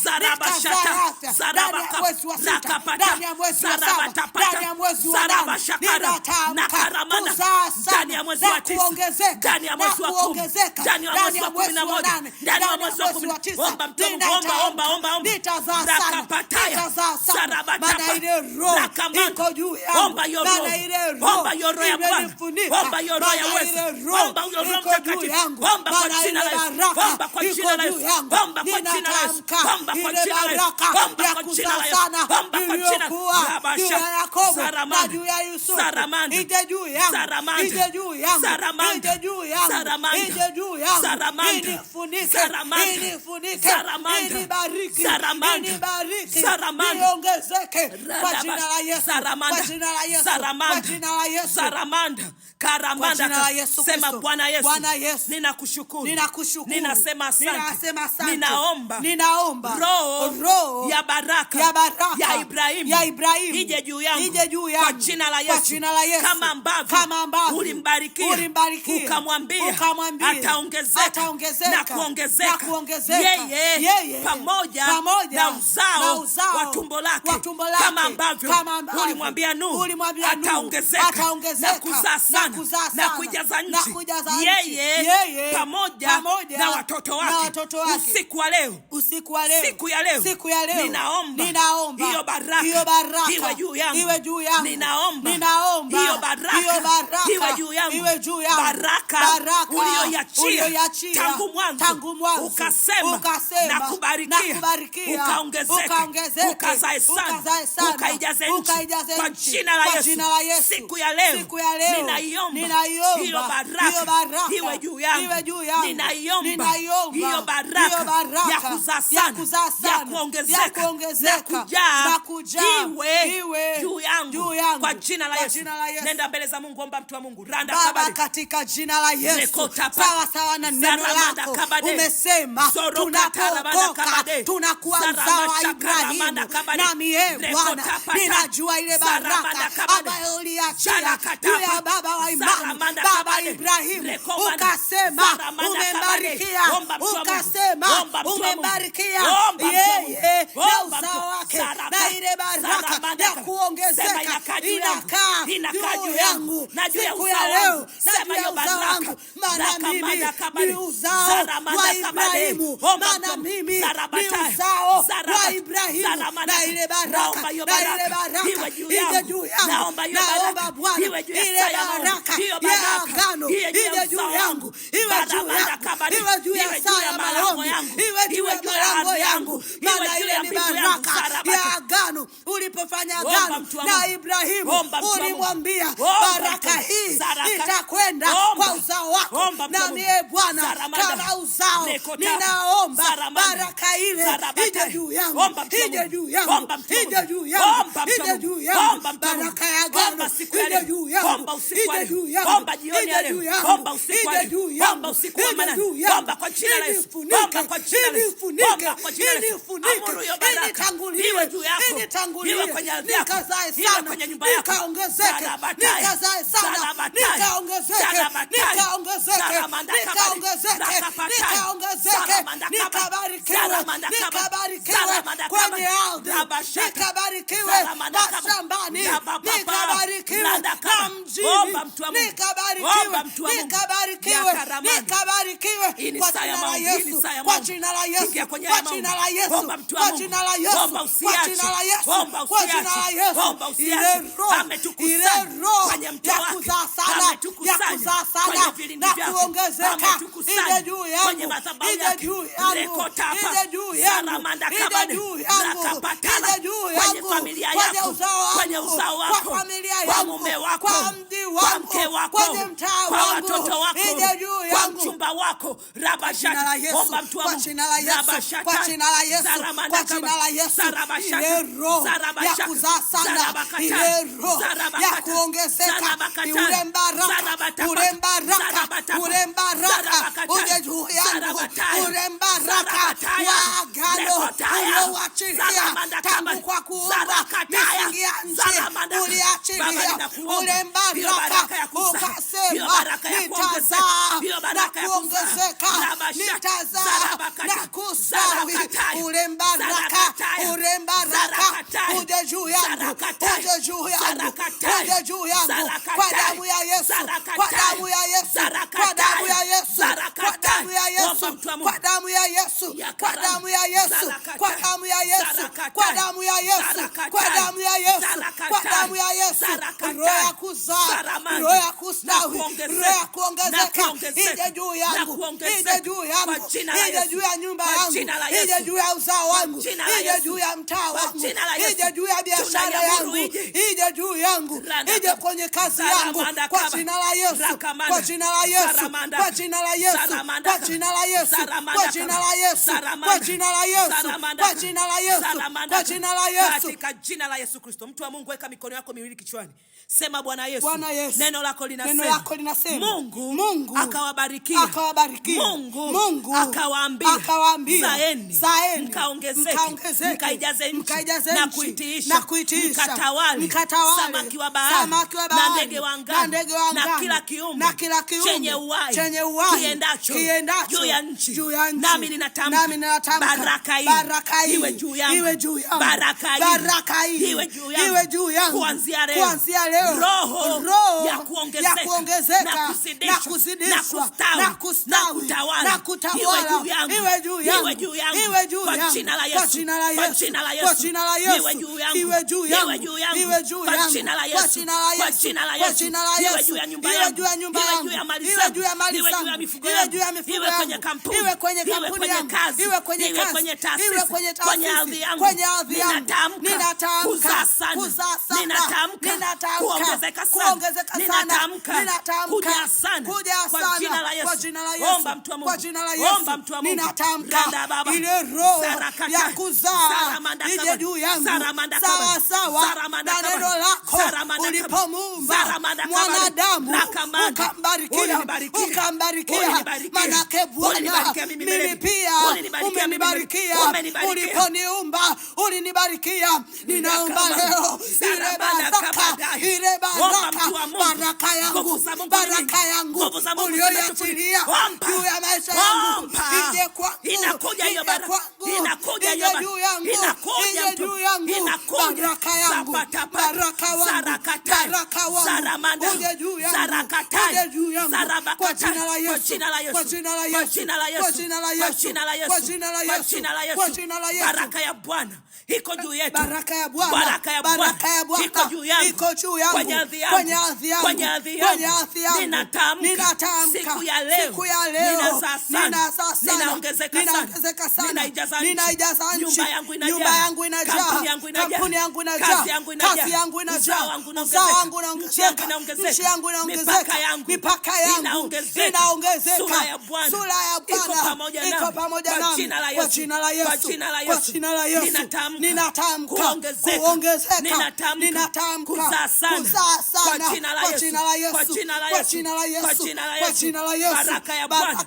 zarabashata, zarabaka, rakapata, zarabatapata, zarabashakara, nakaramanda, ndani ya mwezi wa 9, ndani ya mwezi wa 10, ndani ya mwezi wa 11, ndani ya mwezi wa 10. Omba mtu wa Mungu, omba, rakapataya, zarabatapa, rakamanda, omba yoro, omba yoro ya Bwana, omba yoro ya uwezo, omba yoro mtakatifu, omba kwa jina la Yesu, omba kwa jina la Yesu, omba kwa jina la Yesu, omba kwa jina la Yesu, omba kwa jina la Yesu, omba kwa jina la Saramanda, Saramanda, Saramanda, Saramanda, Saramanda, Saramanda, Karamanda. Sema Bwana Yesu, ninakushukuru, ninasema asante, ninaomba roho ya baraka ya Ibrahimu ije juu yangu kwa jina la Yesu, kama ambavyo ulimbarikia ukamwambia ataongezeka na kuongezeka yeye pamoja na uzao wa tumbo lake, kama ambavyo ulimwambia Nuhu ataongezeka na kuzaa sana na kujaza nchi, yeye pamoja na watoto wake. Usiku wa leo, siku ya leo, ninaomba hiyo baraka iwe juu yangu, ninaomba hiyo baraka iwe juu yangu, baraka uliyoiachia tangu mwanzo, ukasema na kubarikia, ukaongezeka, ukazae sana, ukaijaze nchi kwa jina la Yesu. Siku ya leo ninaiomba hiyo baraka iwe juu yangu, ninaiomba hiyo baraka ya kuzaa sana, ya kuongezeka na kujaa iwe juu yangu kwa jina la Yesu. Nenda mbele za Mungu, omba mtu wa Mungu. Baba, katika jina la Yesu, sawa na neno lako umesema tunapookoka tunakuwa uzao wa Ibrahimu, nami Bwana ninajua ile baraka ambayo uliachia juu ya baba wa imani, baba Ibrahimu, ukasema umembarikia, ukasema umembarikia yeye na uzao wake, na ile baraka ya kuongezeka inakaa juu yangu siku ya leo, na juu ya uzao wangu, maana mimi ni uzao wa Ibrahimu, maana mimi ni uzao wa Ibrahimu, na ile baraka ije juu yangu. Naomba Bwana ile baraka ya agano ije juu yangu, iwe juu ya saa ya maombi, iwe juu ya malango yangu, maana ile ni baraka ya agano. Ulipofanya agano na Ibrahimu ulimwambia baraka hii itakwenda kwa uzao wako, nami Bwana kama uzao ninaomba baraka ile ije juu yangu, ije juu yangu, ije juu yangu, ije juu yangu, baraka ya agano ije juu yangu, ije juu yangu, ije juu yangu, ije juu yangu, ije juu yangu, kwa jina la Yesu, omba kwa jina la Yesu, omba kwa jina la Yesu, iwe juu yako, iwe kwenye ardhi yako, iwe kwenye nyumba yako, nikaongezeke, nikazae sana, nikaongezeke, nikaongezeke, nikabarikiwe kwenye ardhi, nikabarikiwe mashambani, nikabarikiwe na mjini. mjini. Omba mtu wa Mungu. Nikabarikiwe, Omba mtu wa Mungu. nikabarikiwe, Yakaramani. nikabarikiwe Hii ni kwa saa ya jina la maombi, hii ni Yesu, saa ya kwa maombi. jina la Yesu, Ingia kwenye kwa haya jina maombi. la Yesu, Omba mtu wa kwa Mungu. jina la Yesu, Omba kwa usiache. jina la Yesu, Omba kwa jina la usiache. Yesu. Omba Ile usiache. roho, Ametukusanya ile roho kwenye mto ya wake. kuzaa sana, ya Ametukusanya kuzaa kwenye sana vilindi na vyake. kuongezeka, Ametukusanya ije juu kwenye yangu, madhabahu ije yake. juu yangu, Rekota hapa. ije juu yangu, Saramanda ije kabane. juu yangu, Rakapatala. ije juu Kwenye yangu, familia kwenye yako. uzao Kwenye wangu, uzao kwa wako. familia Kwa yangu, mume wako. kwa mji Kwa wangu, mke wako. kwenye mtaa Kwa wangu, watoto wako. ije juu Kwa yangu. mchumba wako. Kwa jina la Yesu, Omba mtu wa kwa Mungu. jina la Yesu, Rabashata. kwa jina la Yesu, Zaramanda kwa jina la Yesu. Zarabashata. Ile roho ya Zarabashaka. kuzaa sana, Zarabakata. ile roho ya Zarabakata. kuongezeka, Zarabakata. ule mbaraka, Zarabatapa. ule mbaraka, Zarabatapa. ule mbaraka Zarabakata. uje juu yangu, Zarabataya. ule mbaraka Zarabataya. wa agano Lekotaya. ulioachilia Zaramanda tangu kabani. kwa kuumba Zarakataya. misingi ya nchi, Zaramanda. Baba, uliachilia ninakuomba. ule Hiyo baraka mbaraka, ya kuzaa. Hiyo ukasema baraka ya kuongezeka. nitazaa Hiyo na baraka ya kuongezeka, kuzaa. Rabashaka. nitazaa Zarabakata. na kustawi. Zarakataya. Ule mbaraka, Zarakataya. ule mbaraka Zarakataya. uje juu yangu, Zarakataya. uje juu yangu, Zarakataya. uje juu yangu, Zarakataya. kwa damu ya Yesu, Zarakataya. kwa damu ya Yesu, kwa damu ya Yesu, kwa damu ya Yesu, Omba mtu wa Mungu. kwa damu ya Yesu, Ya kwa karama. damu ya Yesu, Zarakataya. kwa damu ya Yesu, Zarakataya. kwa damu ya Yesu, Zarakataya. kwa damu ya Yesu, Zarakataya. kwa damu ya Yesu. Zarakataya. Roho ya kuzaa, Zaramanda. roho ya kustawi, Na kuongezeka. roho ya Na kuongezeka kuongezeka. ije juu Na yangu, kuongezeka. ije juu yangu, Kwa jina la ije Yesu. juu ya nyumba Kwa yangu, jina la ije Yesu. juu ya uzao wangu, jina la ije Yesu. juu ya mtaa Kwa wangu, jina la Yesu. ije juu ya biashara Tunaiamuru yangu, ije. ije juu yangu, Randa ije kaba. kwenye kazi yangu, Zaramanda kwa kaba. jina la Yesu, Rakamanda. kwa jina la Yesu, Zaramanda. kwa jina la Yesu, Zaramanda kwa kaba. jina la Yesu, Zaramanda kwa kaba. jina la Yesu, Zaramanda. kwa jina la Yesu, Zaramanda kwa kaba. jina la Yesu, Zaramanda kwa kaba. jina la Yesu. Katika jina la Yesu Kristo. Mtu wa Mungu, weka mikono yako miwili kichwani. Sema, Bwana Yesu. Bwana Yesu. Neno lako linasema. Neno lako linasema. Mungu akawabarikia. Akawabarikia. Mungu akawaambia. Zaeni. Mkaongezeke. Mkaijaze nchi. Na kuitiisha. Mkatawale. Samaki wa bahari. Na ndege wa angani. Na kila kiumbe. Chenye uhai. Kiendacho. Juu ya nchi. Nami ninatamka. Baraka hii. Iwe juu yangu. Baraka hii. Iwe juu yangu. Kuanzia leo. Roho ya kuongezeka. Na kuzidishwa. Na kustawi. Na kutawala. Iwe juu yangu. Iwe juu yangu. Kwa jina la Yesu. Kwa jina la Yesu. Kwa jina la Yesu. Iwe juu yangu. Iwe juu yangu. Iwe juu yangu. Kwa jina la Yesu. Kwa jina la Yesu. Kwa jina la Yesu. Kwa jina la Yesu. Iwe juu ya nyumba yangu. Iwe juu ya nyumba yangu. Iwe juu ya mali zangu. Iwe juu ya mali zangu. Iwe juu ya mifugo yangu. Iwe juu ya mifugo yangu. Iwe kwenye kampuni. Iwe kwenye kampuni yangu. Iwe kwenye kazi. Iwe kwenye taasisi. Iwe kwenye taasisi. Kwenye ardhi yangu. Kwenye ardhi yangu. Ninatamka kuzaa sana. Ninatamka kuongezeka sana. Ninatamka kuja sana. Kwa jina la Yesu. Kwa jina la Yesu. Omba mtu wa Mungu. Kwa jina la Yesu. Omba mtu wa Mungu. Ninatamka ile roho ya kuzaa ije juu yangu sawa sawa na neno lako ulipomuumba mwanadamu ukambarikia. Manake Bwana, mimi pia umenibarikia. Uliponiumba ulinibarikia. Ninaomba leo ile baraka yangu uliyoiachilia juu ya maisha yangu ije kwangu. Inakuja hiyo baraka. Inakuja hiyo juu yangu. Ije juu yangu. Baraka yangu. Baraka wangu. Uje juu yangu. Uje juu yangu. Kwa jina la Yesu. Kwa jina la Yesu. Kwa jina la Yesu. Kwa jina la Yesu. Kwa jina la Yesu. Kwa jina la Yesu. Kwa jina la Yesu. Baraka ya Bwana iko juu yetu. Baraka ya Bwana. Baraka ya Bwana iko juu yangu. Iko juu yangu. Kwenye ardhi yangu. Kwenye ardhi yangu. Kwenye ardhi yangu. Kwenye ardhi yangu. Ninatamka siku ya leo. Ninazaa sana. Ninaongezeka sana. Ninaijaza nchi. Nyumba yangu inajaa. Kampuni yangu inajaa. Kazi yangu inajaa. Uzao wangu unaongezeka. Nchi yangu inaongezeka. Mipaka yangu inaongezeka. Sura ya Bwana iko pamoja nami. Kwa jina la Yesu. Kwa jina la Yesu. Ninatamka kuongezeka. Ninatamka kuzaa sana. Kwa jina la Yesu. Kwa jina la Yesu. Baraka ya Bwana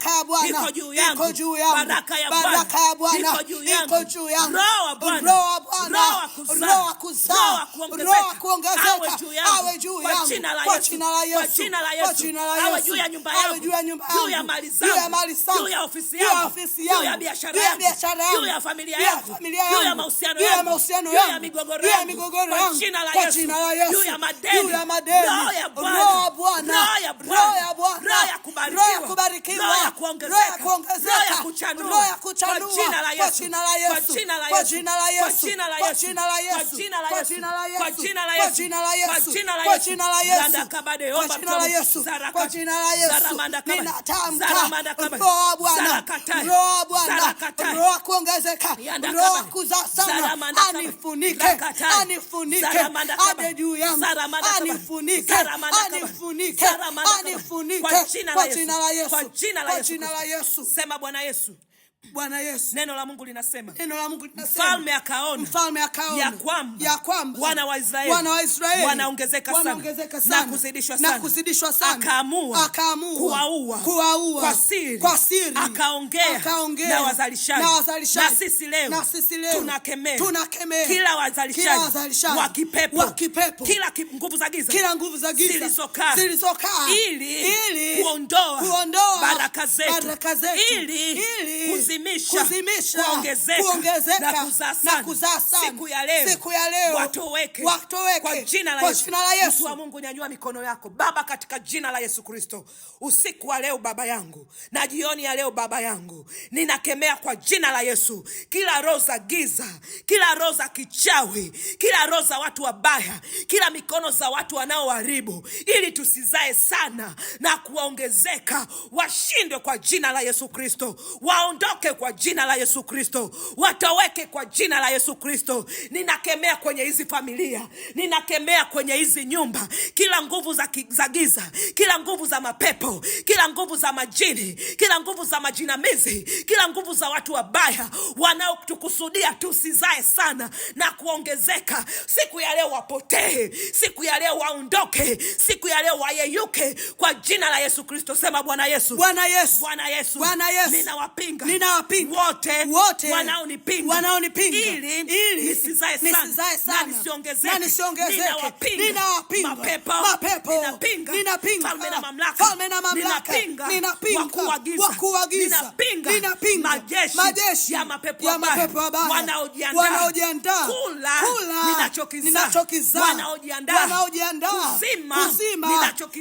iko juu yangu. Baraka ya Bwana iko juu yangu. Roho wa Bwana, roho wa kuzaa, roho wa kuongezeka awe juu yangu. Kwa jina la Yesu. Awe juu ya nyumba yangu. Juu ya mali zangu. Juu ya ofisi yangu. Juu ya biashara yangu. Juu ya familia yangu. Juu ya mahusiano yangu. Juu ya migogoro yangu. Kwa jina la Yesu. Juu ya madeni. Roho ya Bwana kuongezeka, kuongezeka, roho ya kuchanua, roho ya kuchanua, kwa jina la kwa Yesu, jina la Yesu, kwa jina la kwa Yesu, jina la kwa Yesu, jina la kwa Yesu, jina la kwa Yesu, jina la kwa Yesu, jina la Yesu, kwa jina la kwa Yesu, jina la kwa Yesu, jina la kwa Yesu, jina la Yesu, Randa kabade, kwa omba jina la mtomo, Yesu, Zarakata, kwa jina la Yesu, Zaramanda kabade, ninatamka Zaramanda kabade, roho wa Bwana, Zarakatai, roho wa Bwana, Zarakatai, roho wa kuongezeka, Yanda roho wa kabade, kuzaa sana, Zaramanda kabade, anifunike, Rakatai, anifunike, Zaramanda kabade, aje juu yangu, Zaramanda kabade, anifunike, Zaramanda kabade, anifunike, Zaramanda kabade, anifunike, kwa jina la kwa Yesu, jina la Yesu, kwa jina la kwa Yesu jina la Kristo. Yesu. Sema Bwana Yesu. Bwana Yesu. Neno la Mungu linasema, Neno la Mungu linasema, mfalme akaona ya kwamba wana wa Israeli wanaongezeka sana na kuzidishwa sana, akaamua kuwaua kwa siri, akaongea na wazalishaji. Na sisi leo tunakemea kila wazalishaji wa kipepo, kila nguvu za giza zilizokaa ili kuondoa baraka zetu, ili kuzimisha kuongezeka na kuzaa sana. Siku ya leo watoweke kwa jina la Yesu. Mtu wa Mungu, nyanyua mikono yako. Baba, katika jina la Yesu Kristo, usiku wa leo Baba yangu na jioni ya leo Baba yangu, ninakemea kwa jina la Yesu kila roho za giza, kila roho za kichawi, kila roho za watu wabaya, kila mikono za watu wanaoharibu ili tusizae sana na kuongezeka, washindwe kwa jina la Yesu Kristo, waondoke kwa jina la Yesu Kristo, watoweke kwa jina la Yesu Kristo. Ninakemea kwenye hizi familia, ninakemea kwenye hizi nyumba kila nguvu za giza, kila nguvu za mapepo, kila nguvu za majini, kila nguvu za majinamizi, kila nguvu za watu wabaya wanaotukusudia tusizae sana na kuongezeka. Siku ya leo wapotee, siku ya leo waondoke, siku ya leo wayeyuke kwa jina la Yesu Kristo. Sema Bwana Yesu, Bwana Yesu, Bwana Yesu, Bwana Yesu, ninawapinga wote wanaonipinga ili nisizae sana na nisiongezeke. Ninawapinga mapepo, ninapinga falme na mamlaka, ninapinga wakuu wa giza, ninapinga majeshi ya mapepo wabaya wanaojiandaa kula ninachokizaa, wanaojiandaa kuzima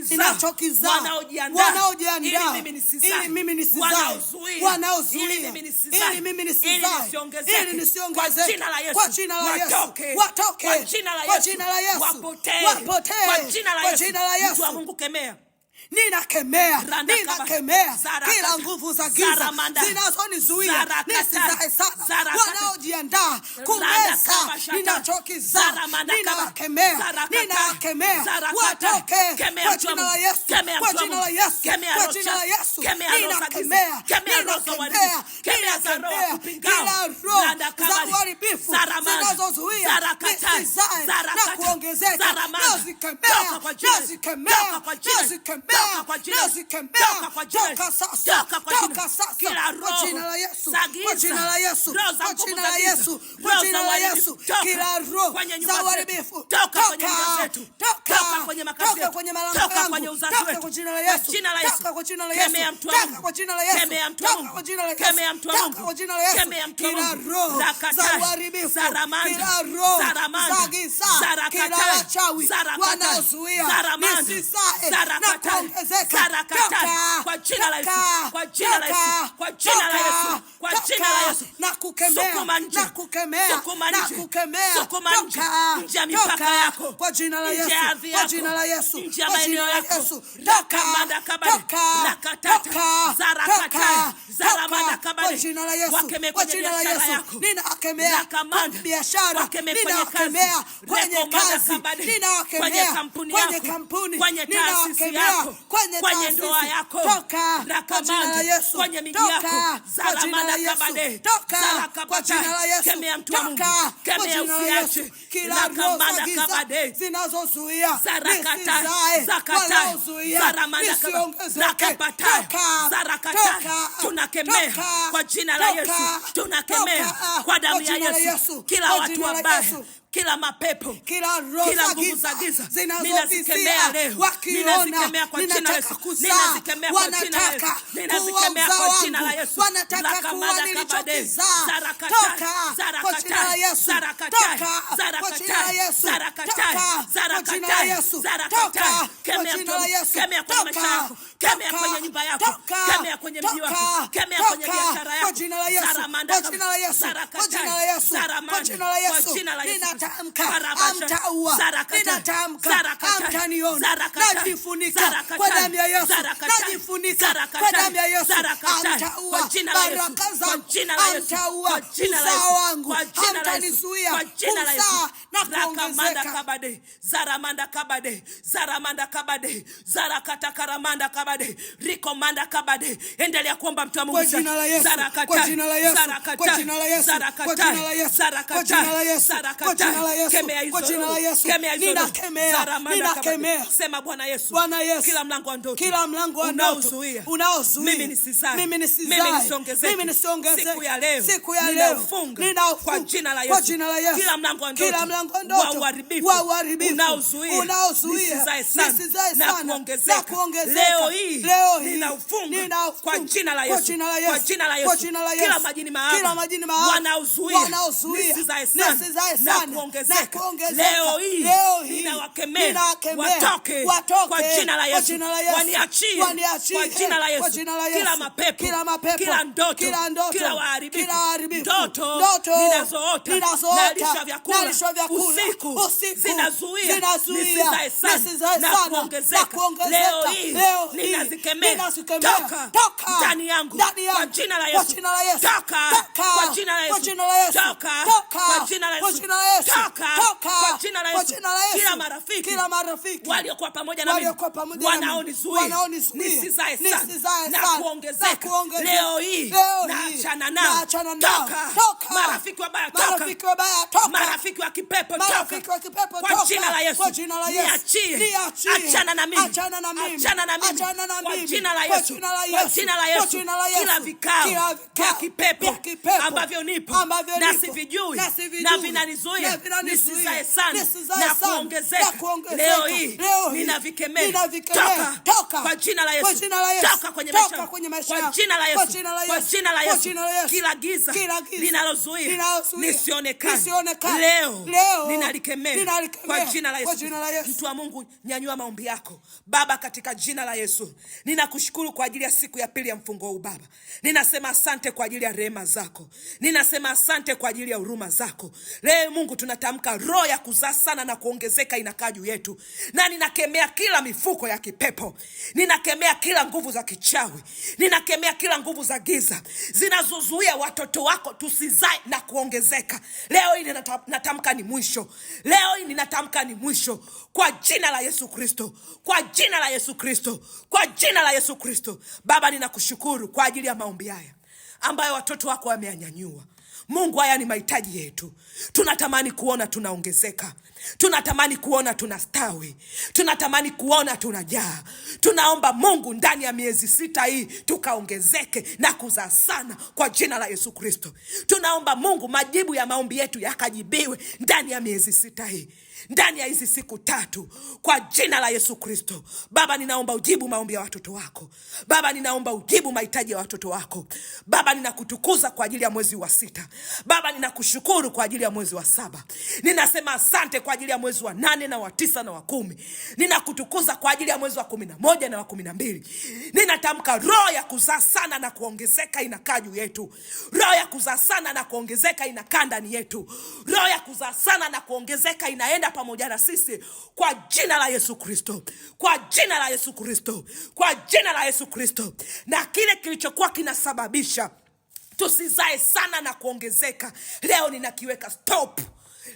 ninachokizaa, wanaojiandaa ili mimi nisizae, wanaozuia ili mimi nisizae, ili nisiongezeke. Kwa jina la Yesu watoke, kwa jina la Yesu wapotee, kwa jina la Yesu. Mtu wa Mungu, kemea. Ninakemea kila nguvu za giza zinazonizuia nisizae sana, wanaojiandaa kumeza ninachokizaa, ninawakemea watoke kwa jina la Yesu, kwa jina la Yesu, kwa jina la Yesu. Ninakemea kila roho za uharibifu zinazozuia nisizae na kuongezeka, nazikemea toka sasa, kila roho kwa jina la Yesu, za giza, kwa jina la Yesu, kwa jina la Yesu, kwa jina la Yesu, kila roho za uharibifu toka kwenye nyumba zetu, toka kwenye makazi yetu, kwenye malango toka kwenye yangu, uzazi toka wetu, kwa jina la Yesu, toka kwa jina la Yesu, kemea mtu wa Mungu, kwa jina la Yesu, kemea mtu wa Mungu, kwa jina la Yesu, kemea mtu wa Mungu, kwa jina la Yesu, kemea mtu wa kila Mungu, roho za uharibifu, kila roho za giza, kila wachawi wanaozuia nisizae na kuongezeka, kwa jina la Yesu, kwa jina la Yesu, kwa jina la Yesu, kwa jina la Yesu, na kukemea, na kukemea, na kukemea, nje ya mipaka yako, kwa jina la Yesu, kwa jina la Yesu, nje ya maeneo yako, toka kwa jina la Yesu, kwa jina la Yesu. Ninakemea kwenye biashara, ninakemea kwenye kazi, ninakemea kwenye kampuni, kwenye taasisi yako, kwenye ndoa yako, toka kwa jina la Yesu, kwenye miji yako, kwa jina la Yesu, toka kwa jina la Yesu, kemea mtu wa Mungu, kemea usiache kila roho za giza zinazozuia nisizae, wanaozuia nisiongezeke, toka, tunakemea kwa jina la Yesu, tunakemea kwa damu ya Yesu kila watu wabaya, kila mapepo, kila nguvu za giza ninazikemea leo, ninazikemea kwa jina la Yesu, ninazikemea kwa jina la Yesu, ninazikemea kwa jina la Yesu, wanataka kuua nilichokizaa, toka kwa jina la Yesu, toka kwa jina la Yesu, toka kwa jina la Yesu, toka kwa jina la Yesu, kemea kwa maisha yako, kemea kwenye nyumba yako, kemea kwenye mji wako, kemea kwenye biashara yako. Kwa jina la Yesu, kwa jina la Yesu, kwa jina la Yesu, kwa jina la Yesu, ninatamka hamtaua, ninatamka hamtaniona, najifunika kwa damu ya Yesu, najifunika kwa damu ya Yesu, hamtaua baraka zangu, hamtaua uzao wangu, hamtanizuia kuzaa na kuongezeka. Zaramanda kabade, zaramanda kabade, zarakata karamanda kabade, rikomanda kabade. Endelea kuomba mtu wa Mungu. Kwa jina la Yesu, kwa jina la Yesu, kwa jina la Yesu, kwa jina la Yesu, kwa jina la Yesu, kwa jina la Yesu, kwa jina la Yesu, ninakemea. Sema Bwana Yesu, Bwana Yesu, kila mlango wa ndoto, kila mlango wa ndoto unaozuia mimi nisizae, mimi nisiongezeke, siku ya leo ninafunga kwa jina la Yesu, kila mlango wa ndoto, kila mlango wa ndoto wa uharibifu unaozuia nisizae sana na kuongezeka, leo hii ninafunga kwa jina la Yesu, kwa jina la Yesu, kila majini maafa wanaozuia nisizae sana na kuongezeka, leo hii ninawakemea watoke kwa jina la Yesu, waniachie kwa jina la Yesu, kila mapepo, kila ndoto, kila waharibifu, ndoto ninazoota nalisha vyakula usiku zinazuia nisizae sana na kuongezeka, leo hii ninazikemea, toka ndani yangu kwa jina la Yesu, toka kwa jina la Yesu, toka kwa jina la Yesu, toka kwa jina la Yesu. Kila marafiki waliokuwa pamoja na mimi wanaonizuia nisizae sana na kuongezeka, leo hii naachana nao, toka marafiki wabaya, toka marafiki wa kipepo, toka kwa jina la Yesu, niachie, achana na mimi, achana na mimi kwa jina la Yesu, kwa jina la Yesu. Kila vikao vya kipepo ambavyo nipo na sivijui na vinanizuia nisizae sana na kuongezeka, leo hii ninavikemea, toka kwa jina la Yesu, toka kwenye maisha, kwa jina la Yesu, kwa jina la Yesu. Kila giza linalozuia nisionekane, leo ninalikemea kwa jina la Yesu. Mtu wa Mungu, nyanyua maombi yako. Baba, katika jina la Yesu, ninakushukuru kwa ajili ya siku ya pili ya mfungo huu. Baba, ninasema asante kwa ajili ya rehema zako, ninasema asante kwa ajili ya huruma zako. Leo Mungu, tunatamka roho ya kuzaa sana na kuongezeka inakaa juu yetu, na ninakemea kila mifuko ya kipepo, ninakemea kila nguvu za kichawi, ninakemea kila nguvu za giza zinazozuia watoto wako tusizae na kuongezeka. Leo hii natamka ni mwisho, leo hii ninatamka ni mwisho kwa jina la Yesu Kristo, kwa jina la Yesu Kristo, kwa jina la Yesu Kristo. Baba, ninakushukuru kwa ajili ya maombi haya ambayo watoto wako wameanyanyua. Mungu, haya ni mahitaji yetu. Tunatamani kuona tunaongezeka, tunatamani kuona tunastawi, tunatamani kuona tunajaa. Tunaomba Mungu, ndani ya miezi 6 hii tukaongezeke na kuzaa sana kwa jina la Yesu Kristo. Tunaomba Mungu, majibu ya maombi yetu yakajibiwe ndani ya miezi 6 hii, ndani ya hizi siku 3 kwa jina la Yesu Kristo. Baba, ninaomba ujibu maombi ya watoto wako. Baba, ninaomba ujibu mahitaji ya watoto wako. Baba, ninakutukuza kwa ajili ya mwezi wa 6. Baba, ninakushukuru kwa ajili ya mwezi wa 7. Ninasema asante kwa ajili ya mwezi wa 8 na wa 9 na wa 10. Ninakutukuza kwa ajili ya mwezi wa 11 na wa 12. Ninatamka roho ya kuzaa sana na kuongezeka inakaa juu yetu. Roho ya kuzaa sana na kuongezeka inakaa ndani yetu. Roho ya kuzaa sana na kuongezeka inaenda pamoja na sisi kwa jina la Yesu Kristo, kwa jina la Yesu Kristo, kwa jina la Yesu Kristo. Na kile kilichokuwa kinasababisha tusizae sana na kuongezeka, leo ninakiweka stop.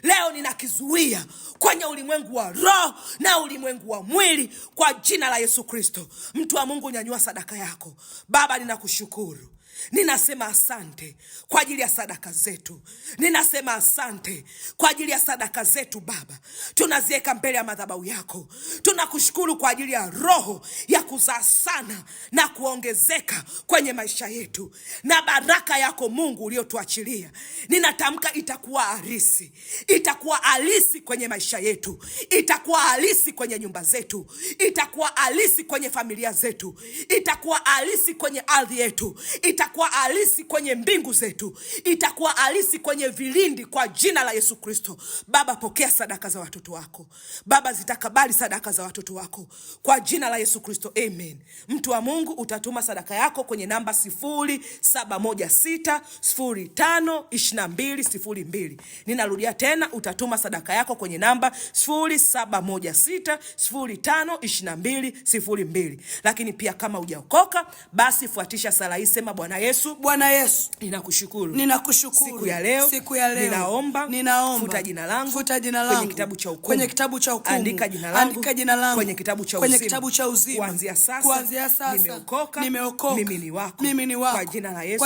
Leo ninakizuia kwenye ulimwengu wa roho na ulimwengu wa mwili kwa jina la Yesu Kristo. Mtu wa Mungu, nyanyua sadaka yako. Baba, ninakushukuru. Ninasema asante kwa ajili ya sadaka zetu. Ninasema asante kwa ajili ya sadaka zetu Baba. Tunaziweka mbele ya madhabahu yako. Tunakushukuru kwa ajili ya roho ya kuzaa sana na kuongezeka kwenye maisha yetu. Na baraka yako Mungu uliotuachilia, ninatamka itakuwa halisi. Itakuwa halisi kwenye maisha yetu. Itakuwa halisi kwenye nyumba zetu. Itakuwa halisi kwenye familia zetu. Itakuwa halisi kwenye ardhi yetu. Itakuwa halisi kwenye mbingu zetu. Itakuwa halisi kwenye vilindi kwa jina la Yesu Kristo. Baba, pokea sadaka za watoto wako. Baba, zitakabali sadaka za watoto wako kwa jina la Yesu Kristo. Amen. Mtu wa Mungu, utatuma sadaka yako kwenye namba 0716052202. Ninarudia tena, utatuma sadaka yako kwenye namba 0716052202. Lakini pia kama hujaokoka, basi fuatisha sala hii, sema: Bwana Yesu, Bwana Yesu, ninakushukuru siku ya leo, ninaomba futa jina langu kwenye kitabu cha hukumu, andika jina langu kwenye kitabu cha uzima. Kuanzia sasa nimeokoka, mimi ni wako kwa jina la Yesu.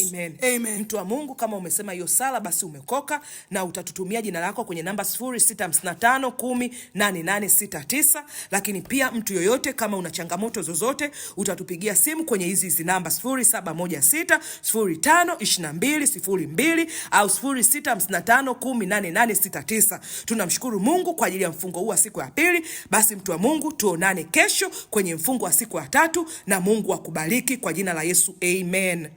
Amen. Mtu wa Mungu, kama umesema hiyo sala, basi umeokoka, na utatutumia jina lako kwenye namba 0655108869. Lakini pia mtu yoyote, kama una changamoto zozote, utatupigia simu kwenye hizi namba 0716052202 au 0655108869. Tunamshukuru Mungu kwa ajili ya mfungo huu wa siku ya pili. Basi mtu wa Mungu, tuonane kesho kwenye mfungo wa siku ya tatu, na Mungu akubariki kwa jina la Yesu. Amen.